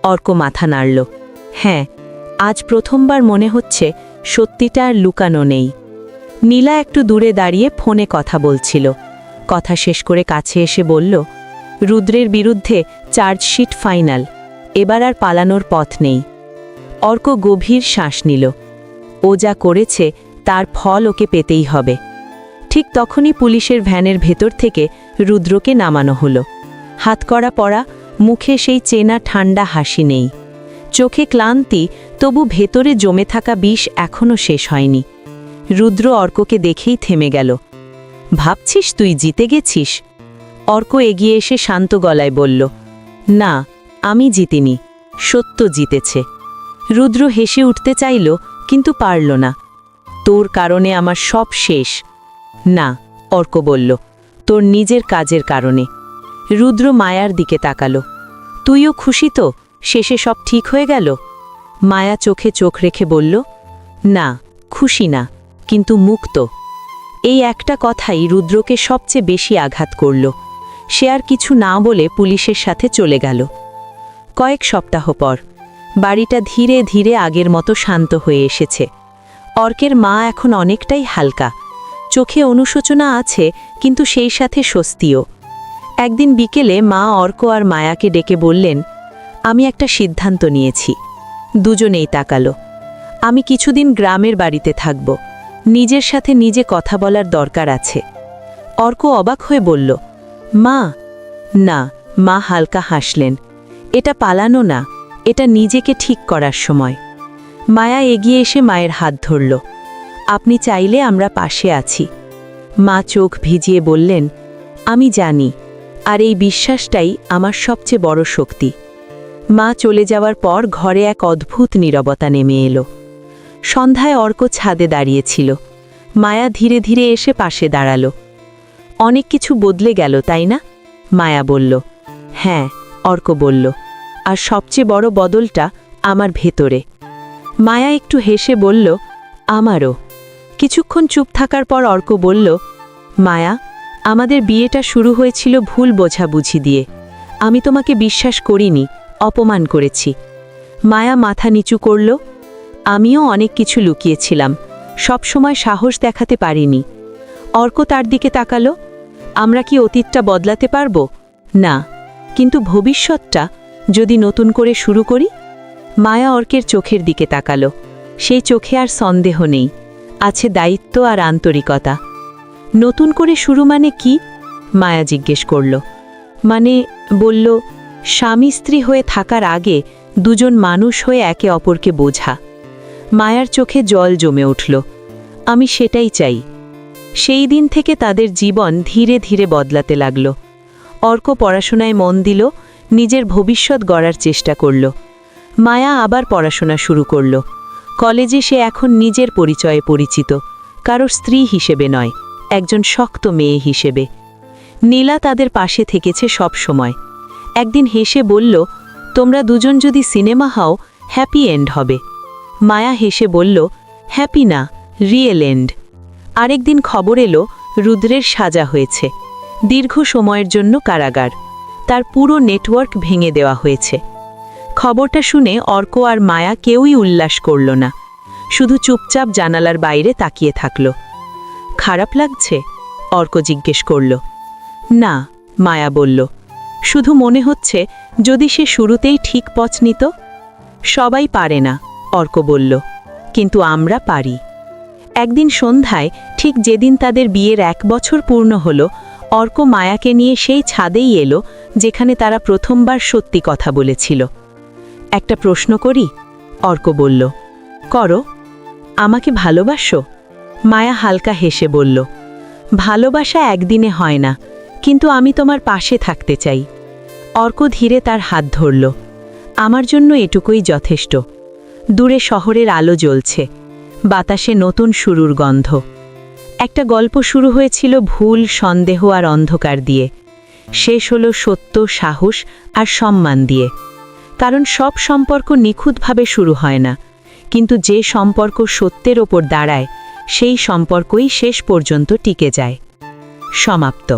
অর্ক মাথা নাড়ল। হ্যাঁ, আজ প্রথমবার মনে হচ্ছে সত্যিটা আর লুকানো নেই। নীলা একটু দূরে দাঁড়িয়ে ফোনে কথা বলছিল। কথা শেষ করে কাছে এসে বলল, রুদ্রের বিরুদ্ধে চার্জশিট ফাইনাল, এবার আর পালানোর পথ নেই। অর্ক গভীর শ্বাস নিল। ও যা করেছে তার ফল ওকে পেতেই হবে। ঠিক তখনই পুলিশের ভ্যানের ভেতর থেকে রুদ্রকে নামানো হলো। হাতকড়া পরা, মুখে সেই চেনা ঠান্ডা হাসি নেই। চোখে ক্লান্তি, তবু ভেতরে জমে থাকা বিষ এখনও শেষ হয়নি। রুদ্র অর্ককে দেখেই থেমে গেল। ভাবছিস তুই জিতে গেছিস? অর্ক এগিয়ে এসে শান্ত গলায় বলল, না, আমি জিতিনি, সত্য জিতেছে। রুদ্র হেসে উঠতে চাইল, কিন্তু পারল না। তোর কারণে আমার সব শেষ। না, অর্ক বলল, তোর নিজের কাজের কারণে। রুদ্র মায়ার দিকে তাকালো। তুইও খুশি তো? শেষে সব ঠিক হয়ে গেল? মায়া চোখে চোখ রেখে বলল, না, খুশি না, কিন্তু মুক্ত। এই একটা কথাই রুদ্রকে সবচেয়ে বেশি আঘাত করল। সে আর কিছু না বলে পুলিশের সাথে চলে গেল। কয়েক সপ্তাহ পর বাড়িটা ধীরে ধীরে আগের মতো শান্ত হয়ে এসেছে। অর্কের মা এখন অনেকটাই হালকা। চোখে অনুশোচনা আছে, কিন্তু সেই সাথে স্বস্তিও। একদিন বিকেলে মা অর্ক আর মায়াকে ডেকে বললেন, আমি একটা সিদ্ধান্ত নিয়েছি। দুজনেই তাকালো। আমি কিছুদিন গ্রামের বাড়িতে থাকব। নিজের সাথে নিজে কথা বলার দরকার আছে। অর্ক অবাক হয়ে বলল, মা? না, মা হালকা হাসলেন। এটা পালানো না, এটা নিজেকে ঠিক করার সময়। মায়া এগিয়ে এসে মায়ের হাত ধরল। আপনি চাইলে আমরা পাশে আছি। মা চোখ ভিজিয়ে বললেন, আমি জানি, আর এই বিশ্বাসটাই আমার সবচেয়ে বড় শক্তি। মা চলে যাওয়ার পর ঘরে এক অদ্ভুত নীরবতা নেমে এলো। সন্ধ্যায় অর্ক ছাদে দাঁড়িয়েছিল। মায়া ধীরে ধীরে এসে পাশে দাঁড়ালো। অনেক কিছু বদলে গেল, তাই না? মায়া বলল। হ্যাঁ, অর্ক বলল, আর সবচেয়ে বড় বদলটা আমার ভেতরে। মায়া একটু হেসে বলল, আমারও। কিছুক্ষণ চুপ থাকার পর অর্ক বলল, মায়া, আমাদের বিয়েটা শুরু হয়েছিল ভুল বোঝাবুঝি দিয়ে। আমি তোমাকে বিশ্বাস করিনি, অপমান করেছি। মায়া মাথা নিচু করল। আমিও অনেক কিছু লুকিয়েছিলাম, সবসময় সাহস দেখাতে পারিনি। অর্ক তার দিকে তাকালো। আমরা কি অতীতটা বদলাতে পারব? না, কিন্তু ভবিষ্যৎটা যদি নতুন করে শুরু করি? মায়া অর্কের চোখের দিকে তাকালো। সেই চোখে আর সন্দেহ নেই, আছে দায়িত্ব আর আন্তরিকতা। নতুন করে শুরু মানে কি? মায়া জিজ্ঞেস করল। মানে, বলল, স্বামী স্ত্রী হয়ে থাকার আগে দুজন মানুষ হয়ে একে অপরকে বোঝা। মায়ার চোখে জল জমে উঠল। আমি সেটাই চাই। সেই দিন থেকে তাদের জীবন ধীরে ধীরে বদলাতে লাগল। অর্ক পড়াশোনায় মন দিল, নিজের ভবিষ্যৎ গড়ার চেষ্টা করল। মায়া আবার পড়াশোনা শুরু করল। কলেজে সে এখন নিজের পরিচয়ে পরিচিত, কারোর স্ত্রী হিসেবে নয়, একজন শক্ত মেয়ে হিসেবে। নীলা তাদের পাশে থেকেছে সব সময়। একদিন হেসে বলল, তোমরা দুজন যদি সিনেমা হও, হ্যাপি এন্ড হবে। মায়া হেসে বলল, হ্যাপি না, রিয়েল এন্ড। আরেকদিন খবর এলো, রুদ্রের সাজা হয়েছে। দীর্ঘ সময়ের জন্য কারাগার। তার পুরো নেটওয়ার্ক ভেঙে দেওয়া হয়েছে। খবরটা শুনে অর্ক আর মায়া কেউই উল্লাস করল না, শুধু চুপচাপ জানালার বাইরে তাকিয়ে থাকল। খারাপ লাগছে? অর্ক জিজ্ঞেস করল। না, মায়া বলল, শুধু মনে হচ্ছে যদি সে শুরুতেই ঠিক পথ নিত। সবাই পারে না, অর্ক বলল, কিন্তু আমরা পারি। একদিন সন্ধ্যায়, ঠিক যেদিন তাদের বিয়ের 1 বছর পূর্ণ হল, অর্ক মায়াকে নিয়ে সেই ছাদেই এলো যেখানে তারা প্রথমবার সত্যি কথা বলেছিল। একটা প্রশ্ন করি? অর্ক বলল। করো। আমাকে ভালোবাসো? মায়া হালকা হেসে বলল, ভালোবাসা একদিনে হয় না, কিন্তু আমি তোমার পাশে থাকতে চাই। অর্ক ধীরে তার হাত ধরল। আমার জন্য এটুকুই যথেষ্ট। দূরে শহরের আলো জ্বলছে, বাতাসে নতুন শুরুর গন্ধ। একটা গল্প শুরু হয়েছিল ভুল, সন্দেহ আর অন্ধকার দিয়ে, শেষ হলো সত্য, সাহস আর সম্মান দিয়ে। কারণ সব সম্পর্ক নিখুঁতভাবে শুরু হয় না, কিন্তু যে সম্পর্ক সত্যের ওপর দাঁড়ায় সেই সম্পর্কই শেষ পর্যন্ত টিকে যায়। সমাপ্ত।